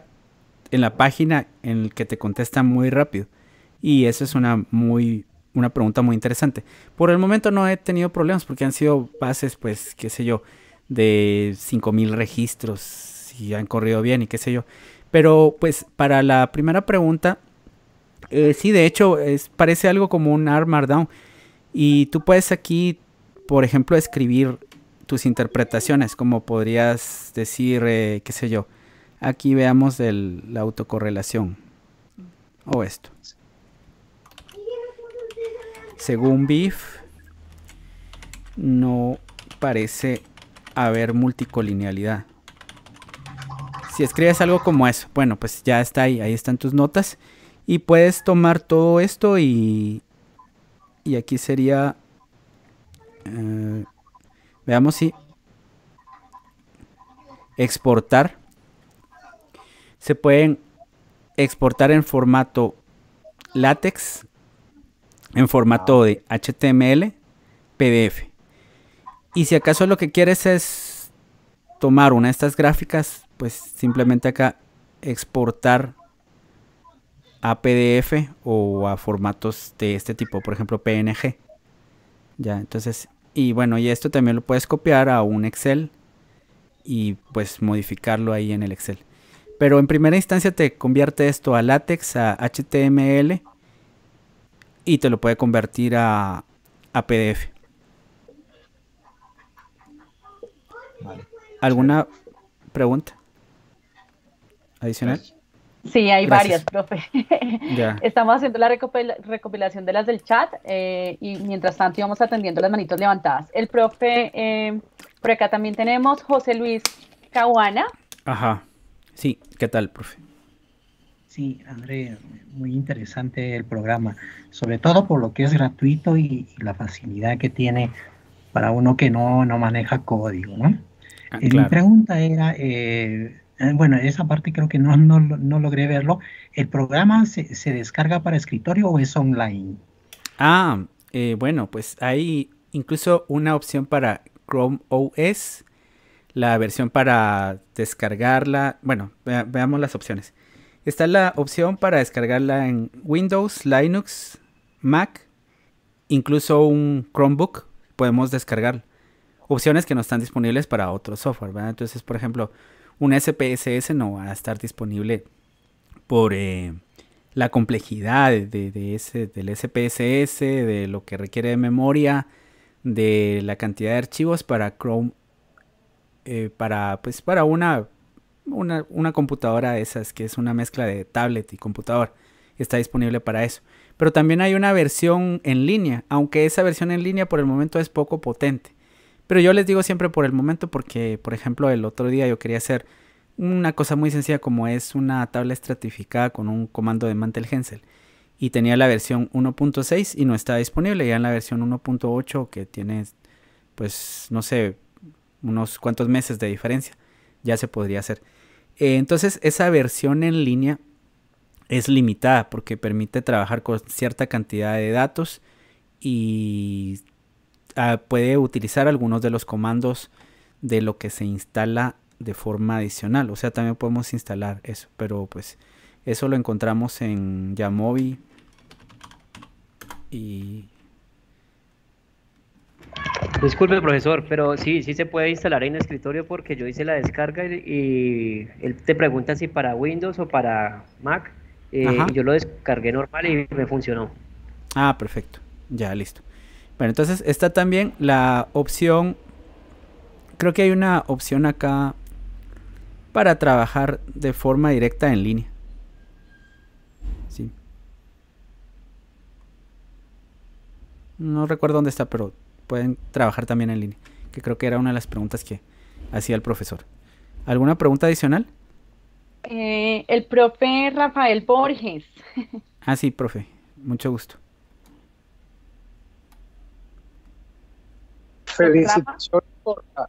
en la página en el que te contestan muy rápido. Y eso es una pregunta muy interesante. Por el momento no he tenido problemas porque han sido bases, pues, qué sé yo, de 5000 registros y han corrido bien y qué sé yo. Pero, pues, para la primera pregunta, sí, de hecho, parece algo como un R Markdown. Y tú puedes aquí, por ejemplo, escribir tus interpretaciones, como podrías decir, qué sé yo. Aquí veamos la autocorrelación. O esto. Según BIF, no parece haber multicolinealidad. Si escribes algo como eso, bueno, pues ya está ahí están tus notas. Y puedes tomar todo esto y aquí sería... veamos si... exportar. Se pueden exportar en formato látex, en formato de HTML, PDF. Y si acaso lo que quieres es tomar una de estas gráficas, pues simplemente acá exportar a PDF o a formatos de este tipo, por ejemplo PNG. Ya, entonces, y bueno, y esto también lo puedes copiar a un Excel y pues modificarlo ahí en el Excel. Pero en primera instancia te convierte esto a látex, a HTML y te lo puede convertir a PDF. Vale. ¿Alguna pregunta adicional? Sí, hay varias, profe. Ya. Estamos haciendo la recopilación de las del chat y mientras tanto íbamos atendiendo las manitos levantadas. El profe, por acá también tenemos José Luis Cahuana. Ajá. Sí, ¿qué tal, profe? Sí, André, muy interesante el programa, sobre todo por lo que es gratuito y la facilidad que tiene para uno que no maneja código, ¿no? Ah, Mi claro. pregunta era, bueno, esa parte creo que no logré verlo. ¿El programa se descarga para escritorio o es online? Ah, bueno, pues hay incluso una opción para Chrome OS, la versión para descargarla. Bueno, veamos las opciones. Está la opción para descargarla en Windows, Linux, Mac, incluso un Chromebook. Podemos descargar opciones que no están disponibles para otro software, ¿verdad? Entonces, por ejemplo, un SPSS no va a estar disponible por la complejidad del SPSS, de lo que requiere de memoria, de la cantidad de archivos para Chrome, para una computadora de esas que es una mezcla de tablet y computador. Está disponible para eso. Pero también hay una versión en línea, aunque esa versión en línea por el momento es poco potente. Pero yo les digo siempre por el momento porque, por ejemplo, el otro día yo quería hacer una cosa muy sencilla como es una tabla estratificada con un comando de Mantel-Hensel. Y tenía la versión 1.6 y no estaba disponible. Ya en la versión 1.8 que tiene, pues, no sé, unos cuantos meses de diferencia, ya se podría hacer. Entonces, esa versión en línea es limitada porque permite trabajar con cierta cantidad de datos y puede utilizar algunos de los comandos de lo que se instala de forma adicional. O sea, también podemos instalar eso, pero pues eso lo encontramos en Yamovi y... Disculpe, profesor, pero sí, sí se puede instalar en escritorio porque yo hice la descarga y él te pregunta si para Windows o para Mac, y Ajá. yo lo descargué normal y me funcionó. Ah, perfecto. Ya, listo. Bueno, entonces está también la opción, creo que hay una opción acá para trabajar de forma directa en línea. Sí. No recuerdo dónde está, pero pueden trabajar también en línea. Que creo que era una de las preguntas que hacía el profesor. ¿Alguna pregunta adicional? El profe Rafael Borges. Ah, sí, profe. Mucho gusto. Profe Rafa. Felicitaciones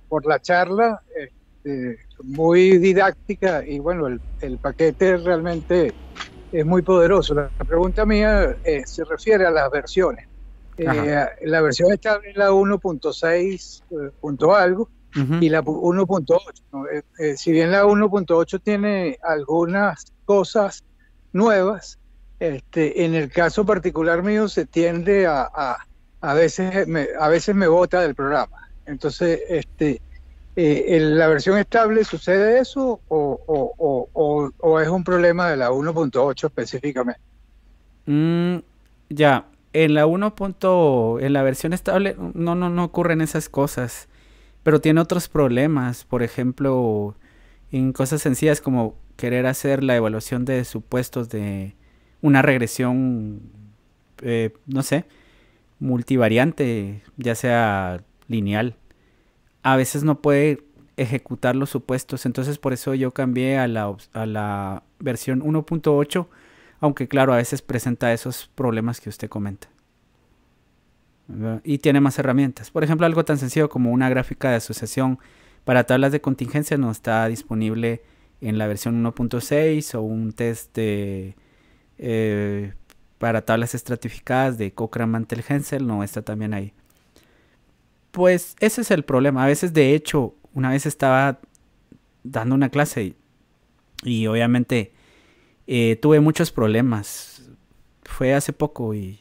por la charla, muy didáctica y bueno, el paquete realmente es muy poderoso. La pregunta mía se refiere a las versiones. La versión estable es la 1.6 punto algo y la 1.8, ¿no? Si bien la 1.8 tiene algunas cosas nuevas, en el caso particular mío se tiende a veces me bota del programa. Entonces, ¿en la versión estable sucede eso o es un problema de la 1.8 específicamente? Ya, en la en la versión estable no ocurren esas cosas, pero tiene otros problemas, por ejemplo, en cosas sencillas como querer hacer la evaluación de supuestos de una regresión, no sé, multivariante, ya sea lineal. A veces no puede ejecutar los supuestos, entonces por eso yo cambié a la versión 1.8, aunque claro, a veces presenta esos problemas que usted comenta, ¿verdad? Y tiene más herramientas. Por ejemplo, algo tan sencillo como una gráfica de asociación para tablas de contingencia no está disponible en la versión 1.6 o un test para tablas estratificadas de Cochran-Mantel-Hensel no está también ahí. Pues ese es el problema. A veces, de hecho, una vez estaba dando una clase y obviamente tuve muchos problemas. Fue hace poco y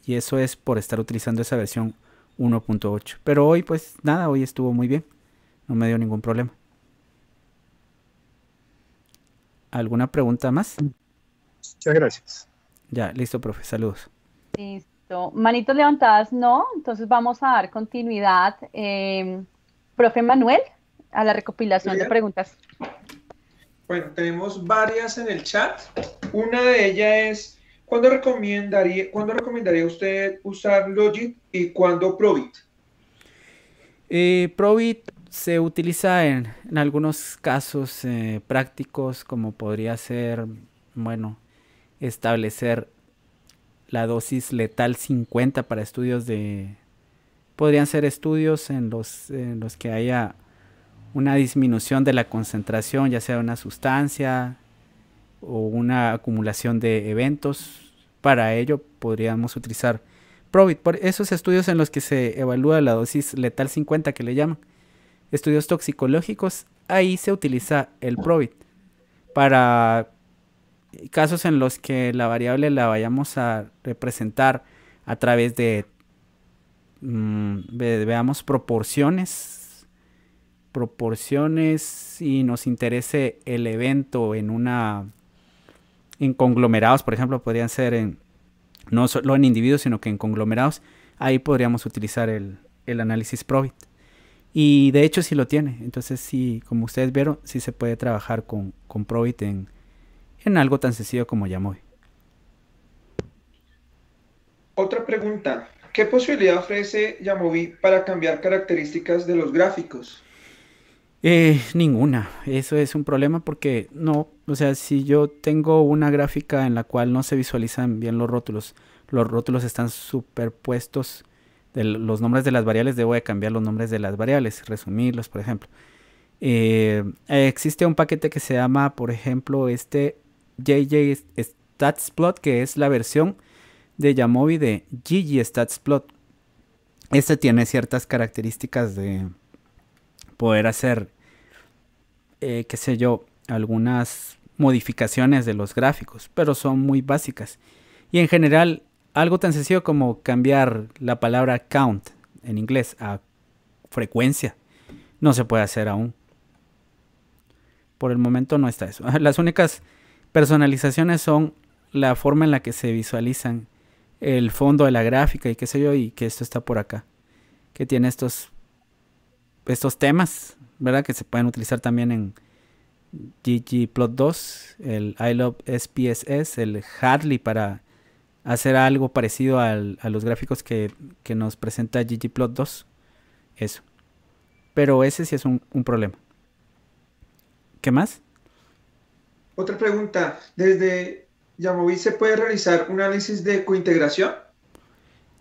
eso es por estar utilizando esa versión 1.8. Pero hoy pues nada, hoy estuvo muy bien. No me dio ningún problema. ¿Alguna pregunta más? Muchas gracias. Ya, listo, profe. Saludos. Listo. Manitos levantadas, no. Entonces vamos a dar continuidad, profe Manuel, a la recopilación de preguntas. Bueno, tenemos varias en el chat. Una de ellas es, ¿cuándo recomendaría usted usar Logic y cuándo Probit? Probit se utiliza en algunos casos prácticos, como podría ser bueno, establecer la dosis letal 50 para estudios podrían ser estudios en los que haya una disminución de la concentración, ya sea de una sustancia o una acumulación de eventos. Para ello podríamos utilizar Probit. Por esos estudios en los que se evalúa la dosis letal 50, que le llaman estudios toxicológicos, ahí se utiliza el Probit. Para casos en los que la variable la vayamos a representar a través de veamos proporciones y nos interese el evento en conglomerados, por ejemplo, podrían ser no solo en individuos, sino que en conglomerados. Ahí podríamos utilizar el análisis Probit, y de hecho sí lo tiene. Entonces sí, como ustedes vieron, sí se puede trabajar con Probit en algo tan sencillo como Jamovi. Otra pregunta: ¿qué posibilidad ofrece Jamovi para cambiar características de los gráficos? Ninguna. Eso es un problema porque no, o sea, si yo tengo una gráfica en la cual no se visualizan bien los rótulos están superpuestos de los nombres de las variables, debo de cambiar los nombres de las variables, resumirlos, por ejemplo. Existe un paquete que se llama, por ejemplo, JJ StatsPlot, que es la versión de Jamovi de ggstatsplot. Este tiene ciertas características de poder hacer, qué sé yo, algunas modificaciones de los gráficos, pero son muy básicas. Y en general, algo tan sencillo como cambiar la palabra count en inglés a frecuencia no se puede hacer aún. Por el momento no está eso. Las únicas personalizaciones son la forma en la que se visualizan el fondo de la gráfica y qué sé yo, y que esto está por acá, que tiene estos temas, ¿verdad? Que se pueden utilizar también en ggplot2, el iLoveSPSS, el Hadley, para hacer algo parecido a los gráficos que nos presenta ggplot2. Eso. Pero ese sí es un problema. ¿Qué más? Otra pregunta: ¿desde Jamovi se puede realizar un análisis de cointegración?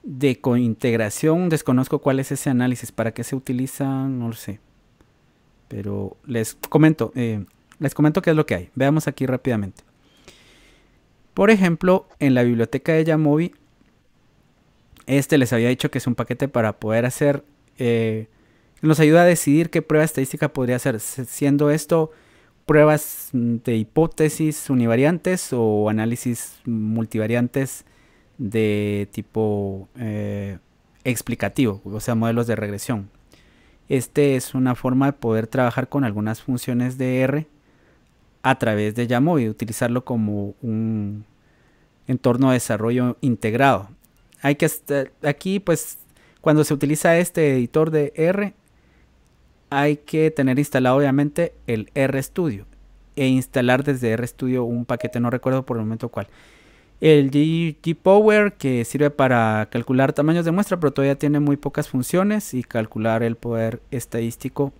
De cointegración desconozco cuál es ese análisis, para qué se utiliza, no lo sé. Pero les comento qué es lo que hay. Veamos aquí rápidamente. Por ejemplo, en la biblioteca de Jamovi, les había dicho que es un paquete para poder hacer, nos ayuda a decidir qué prueba estadística podría hacer, siendo esto pruebas de hipótesis univariantes o análisis multivariantes de tipo explicativo, o sea, modelos de regresión. Es una forma de poder trabajar con algunas funciones de R a través de Jamovi, utilizarlo como un entorno de desarrollo integrado. Hay que aquí, pues, cuando se utiliza este editor de R, hay que tener instalado obviamente el RStudio e instalar desde RStudio un paquete, no recuerdo por el momento cuál. El gpower, que sirve para calcular tamaños de muestra, pero todavía tiene muy pocas funciones, y calcular el poder estadístico.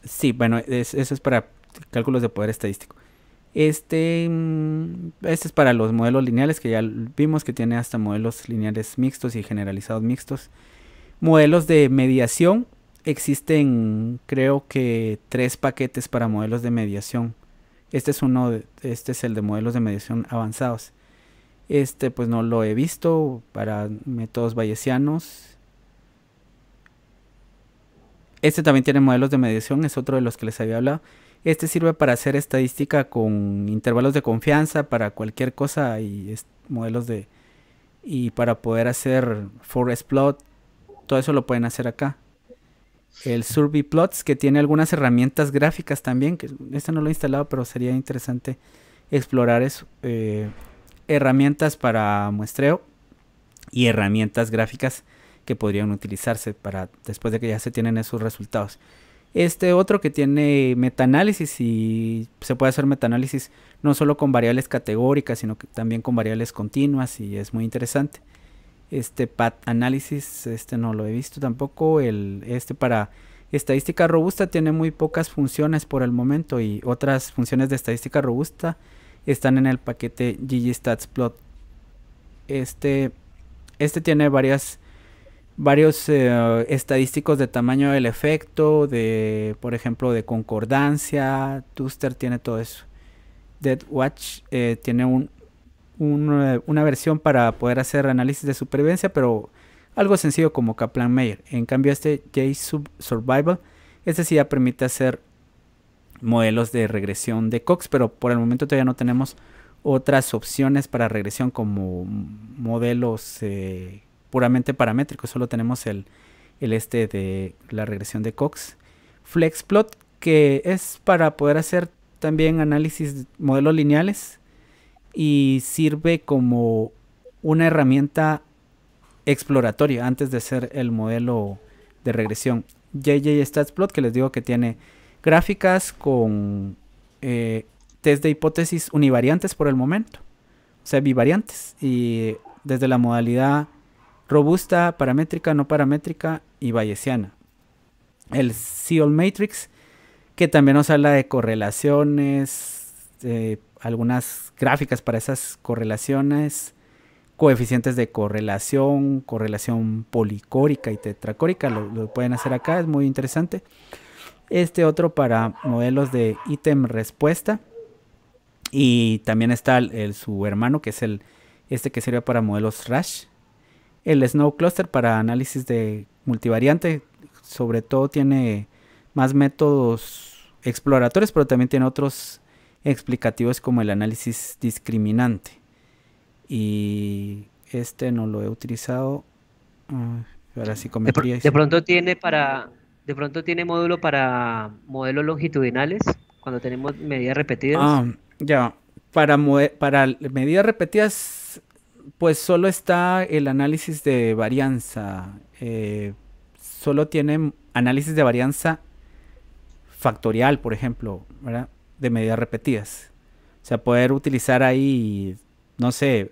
Sí, bueno, eso es para cálculos de poder estadístico. Este es para los modelos lineales, que ya vimos que tiene hasta modelos lineales mixtos y generalizados mixtos. Modelos de mediación, existen creo que 3 paquetes para modelos de mediación. Este es el de modelos de mediación avanzados. Pues no lo he visto para métodos bayesianos. Este también tiene modelos de mediación, es otro de los que les había hablado. Este sirve para hacer estadística con intervalos de confianza para cualquier cosa, y y para poder hacer forest plot, todo eso lo pueden hacer acá. El surveyplots, que tiene algunas herramientas gráficas también, que este no lo he instalado, pero sería interesante explorar eso. Herramientas para muestreo y herramientas gráficas que podrían utilizarse para después de que ya se tienen esos resultados. Otro que tiene metaanálisis, y se puede hacer metaanálisis no solo con variables categóricas, sino que también con variables continuas, y es muy interesante. Path Analysis, no lo he visto tampoco. Para Estadística robusta tiene muy pocas funciones por el momento y otras funciones de estadística robusta están en el paquete ggstatsplot. Este tiene varios estadísticos de tamaño del efecto, por ejemplo, de concordancia. Tuster tiene todo eso. DeadWatch tiene una versión para poder hacer análisis de supervivencia, pero algo sencillo como Kaplan-Meier. En cambio, JSurvival, sí ya permite hacer modelos de regresión de Cox, pero por el momento todavía no tenemos otras opciones para regresión como modelos puramente paramétricos. Solo tenemos el de la regresión de Cox. FlexPlot, que es para poder hacer también análisis de modelos lineales y sirve como una herramienta exploratoria antes de hacer el modelo de regresión. JStatsplot, que les digo que tiene gráficas con test de hipótesis univariantes por el momento, o sea, bivariantes, y desde la modalidad robusta, paramétrica, no paramétrica y bayesiana. El Seal Matrix, que también nos habla de correlaciones, algunas gráficas para esas correlaciones, coeficientes de correlación, correlación policórica y tetracórica, lo pueden hacer acá, es muy interesante. Otro para modelos de ítem respuesta, y también está su hermano, que es que sirve para modelos Rash. El Snow Cluster para análisis de multivariante, sobre todo tiene más métodos exploratorios, pero también tiene otros explicativos como el análisis discriminante. Y no lo he utilizado. Ahora sí cometría. De pronto tiene módulo para modelos longitudinales cuando tenemos medidas repetidas. Ya. Para medidas repetidas, pues solo está el análisis de varianza. Solo tiene análisis de varianza factorial, por ejemplo, ¿verdad? De medidas repetidas. O sea, poder utilizar ahí, no sé,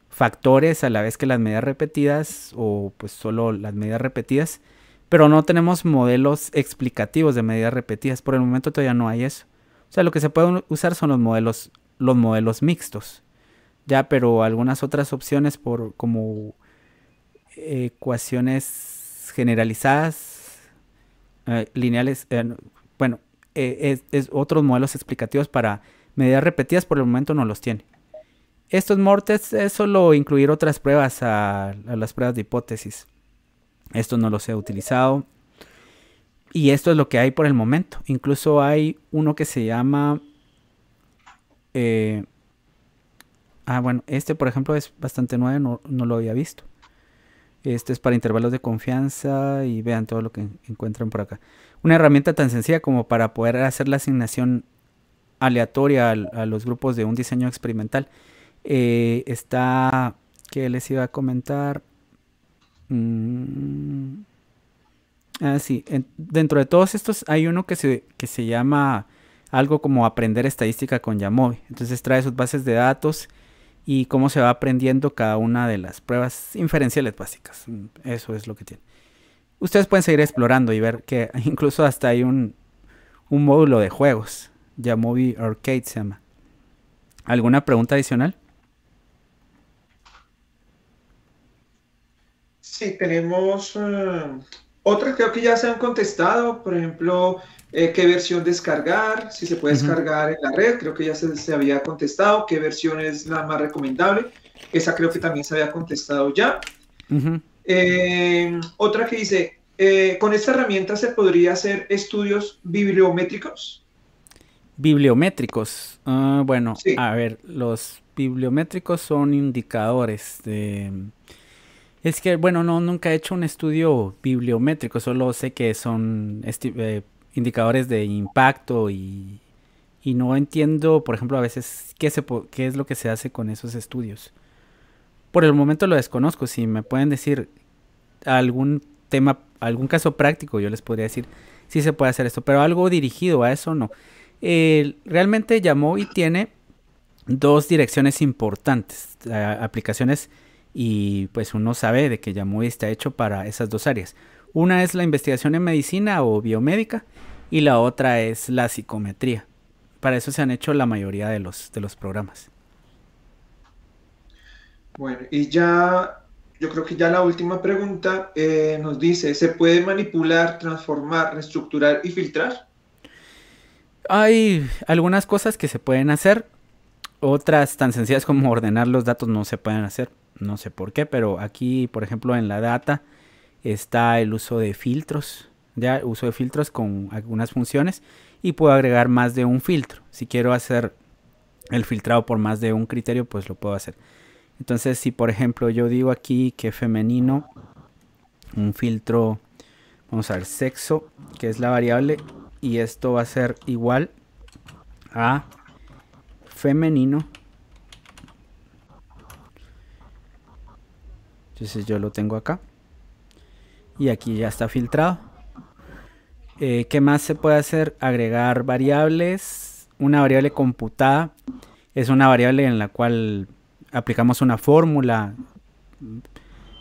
factores a la vez que las medidas repetidas, o pues solo las medidas repetidas, pero no tenemos modelos explicativos de medidas repetidas. Por el momento todavía no hay eso. O sea, lo que se puede usar son los modelos mixtos, ya, pero algunas otras opciones como ecuaciones generalizadas, lineales, otros modelos explicativos para medidas repetidas por el momento no los tiene. Estos MORTES es solo incluir otras pruebas a las pruebas de hipótesis. Estos no los he utilizado. Y esto es lo que hay por el momento. Incluso hay uno que se llama... por ejemplo es bastante nuevo, no lo había visto. Este es para intervalos de confianza y vean todo lo que encuentran por acá. Una herramienta tan sencilla como para poder hacer la asignación aleatoria a los grupos de un diseño experimental. ¿Qué les iba a comentar? Dentro de todos estos hay uno que se llama algo como aprender estadística con Jamovi. Entonces trae sus bases de datos y cómo se va aprendiendo cada una de las pruebas inferenciales básicas. Eso es lo que tiene. Ustedes pueden seguir explorando y ver que incluso hasta hay un módulo de juegos. Jamovi Arcade se llama. ¿Alguna pregunta adicional? Sí, tenemos otras, creo que ya se han contestado. Por ejemplo, qué versión descargar, si se puede descargar en la red, creo que ya se había contestado. ¿Qué versión es la más recomendable? Esa creo que también se había contestado ya. Otra que dice, ¿con esta herramienta se podría hacer estudios bibliométricos? Bibliométricos. Sí. A ver, los bibliométricos son indicadores de... Es que, nunca he hecho un estudio bibliométrico, solo sé que son indicadores de impacto y no entiendo, por ejemplo, a veces qué es lo que se hace con esos estudios. Por el momento lo desconozco. Si me pueden decir algún tema, algún caso práctico, yo les podría decir si se puede hacer esto, pero algo dirigido a eso no. Realmente Jamovi tiene dos direcciones importantes, aplicaciones, y pues uno sabe de que Jamovi está hecho para esas dos áreas. Una es la investigación en medicina o biomédica y la otra es la psicometría. Para eso se han hecho la mayoría de los programas. Bueno, y ya, yo creo que ya la última pregunta nos dice, ¿se puede manipular, transformar, reestructurar y filtrar? Hay algunas cosas que se pueden hacer, otras tan sencillas como ordenar los datos no se pueden hacer, no sé por qué, pero aquí, por ejemplo, en la data está el uso de filtros, ya uso de filtros con algunas funciones y puedo agregar más de un filtro. Si quiero hacer el filtrado por más de un criterio, pues lo puedo hacer. Entonces, si por ejemplo yo digo aquí que femenino, un filtro, vamos a ver, sexo, que es la variable, y esto va a ser igual a femenino. Entonces yo lo tengo acá. Y aquí ya está filtrado. ¿Qué más se puede hacer? Agregar variables. Una variable computada es una variable en la cual aplicamos una fórmula.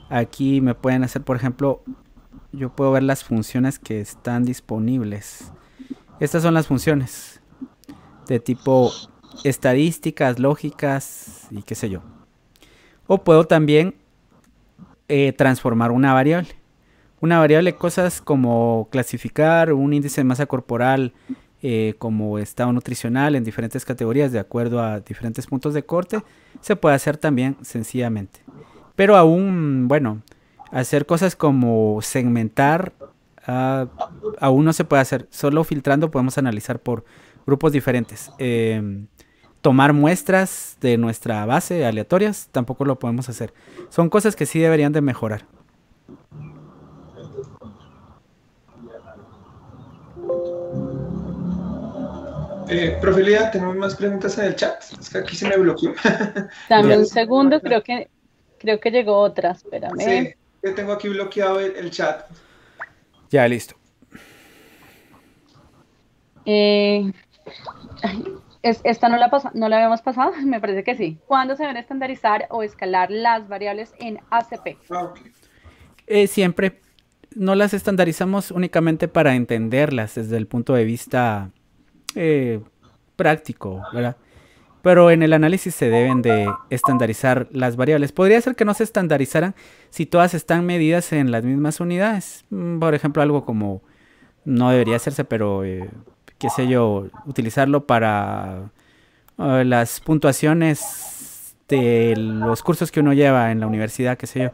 Aquí me pueden hacer, por ejemplo, yo puedo ver las funciones que están disponibles. Estas son las funciones de tipo estadísticas, lógicas y qué sé yo. O puedo también transformar una variable. Una variable, cosas como clasificar un índice de masa corporal como estado nutricional en diferentes categorías de acuerdo a diferentes puntos de corte, se puede hacer también sencillamente. Pero aún, bueno, hacer cosas como segmentar, aún no se puede hacer. Solo filtrando podemos analizar por grupos diferentes. Tomar muestras de nuestra base aleatorias, tampoco lo podemos hacer. Son cosas que sí deberían de mejorar. Profe Lía, tenemos más preguntas en el chat. Es que aquí se me bloqueó. Dame un segundo, creo que llegó otra, espérame. Sí, yo tengo aquí bloqueado el chat. Ya, listo. Esta no la habíamos pasado, me parece que sí. ¿Cuándo se deben estandarizar o escalar las variables en ACP? Okay. Siempre no las estandarizamos únicamente para entenderlas desde el punto de vista práctico, ¿verdad? Pero en el análisis se deben de estandarizar las variables. Podría ser que no se estandarizaran si todas están medidas en las mismas unidades. Por ejemplo, algo como, no debería hacerse, pero qué sé yo, utilizarlo para las puntuaciones de los cursos que uno lleva en la universidad, qué sé yo.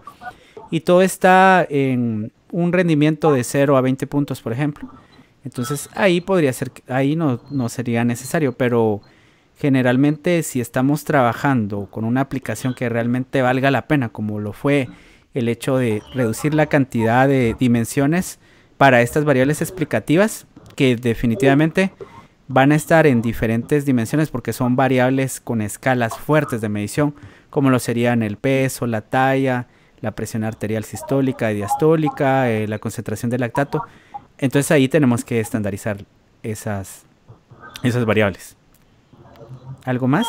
Y todo está en un rendimiento de 0 a 20 puntos, por ejemplo. Entonces ahí podría ser, ahí no sería necesario, pero generalmente si estamos trabajando con una aplicación que realmente valga la pena, como lo fue el hecho de reducir la cantidad de dimensiones para estas variables explicativas, que definitivamente van a estar en diferentes dimensiones porque son variables con escalas fuertes de medición, como lo serían el peso, la talla, la presión arterial sistólica y diastólica, la concentración de lactato. Entonces ahí tenemos que estandarizar esas variables. ¿Algo más?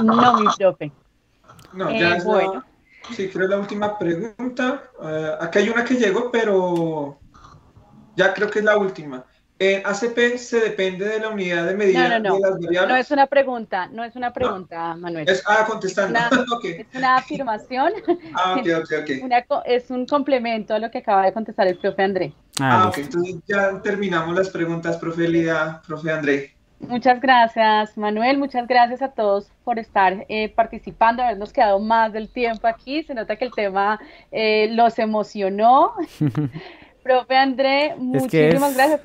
No, mi profe. No, ya es bueno. Sí, creo la última pregunta. Acá hay una que llegó, pero ya creo que es la última. ¿En ACP se depende de la unidad de medida No. de las variables? No es una pregunta, Manuel. Contestando. Okay. Es una afirmación. Ok. Es un complemento a lo que acaba de contestar el profe André. Ok, entonces ya terminamos las preguntas, profe Lía, profe André. Muchas gracias, Manuel. Muchas gracias a todos por estar participando, habernos quedado más del tiempo aquí. Se nota que el tema los emocionó. Profe André, muchísimas gracias.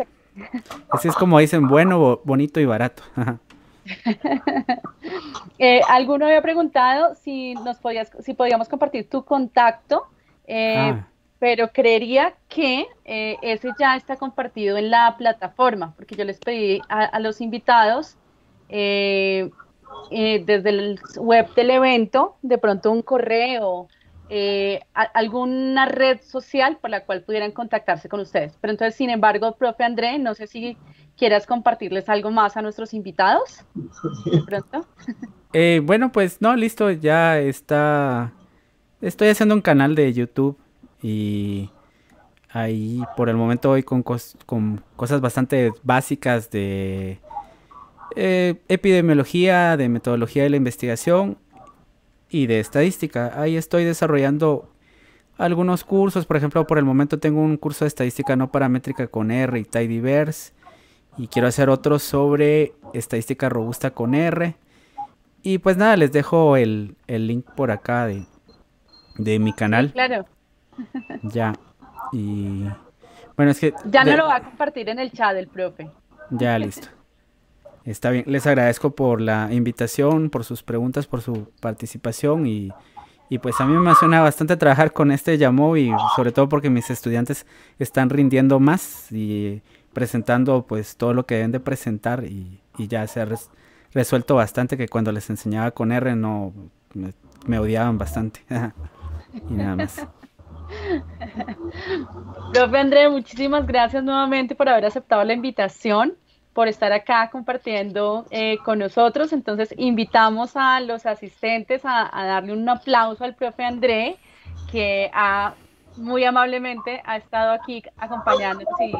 Así es como dicen, bueno, bonito y barato. Alguno había preguntado si podíamos compartir tu contacto, pero creería que ese ya está compartido en la plataforma, porque yo les pedí a los invitados desde el web del evento, de pronto un correo, alguna red social por la cual pudieran contactarse con ustedes. Pero entonces, sin embargo, profe André, no sé si quieras compartirles algo más a nuestros invitados. De pronto. Bueno, pues no, listo, ya está. Estoy haciendo un canal de YouTube Y ahí por el momento voy con cosas bastante básicas de epidemiología, de metodología de la investigación y de estadística. Ahí estoy desarrollando algunos cursos. Por ejemplo, por el momento tengo un curso de estadística no paramétrica con R y tidyverse, y quiero hacer otro sobre estadística robusta con R. Y pues nada, les dejo el link por acá de mi canal. Sí, claro. Ya. Y bueno, es que ya no lo va a compartir en el chat el profe. Ya, listo. Está bien. Les agradezco por la invitación, por sus preguntas, por su participación y pues a mí me emociona bastante trabajar con este Jamovi, sobre todo porque mis estudiantes están rindiendo más y presentando pues todo lo que deben de presentar y ya se ha resuelto bastante, que cuando les enseñaba con R no me odiaban bastante. Y nada más. Profe André, muchísimas gracias nuevamente por haber aceptado la invitación, por estar acá compartiendo con nosotros. Entonces invitamos a los asistentes a darle un aplauso al profe André, que muy amablemente ha estado aquí acompañándonos y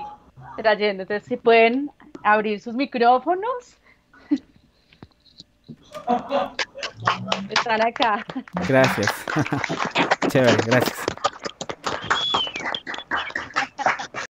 trayendo. Entonces, si pueden abrir sus micrófonos. Están acá. Gracias. Chévere, gracias.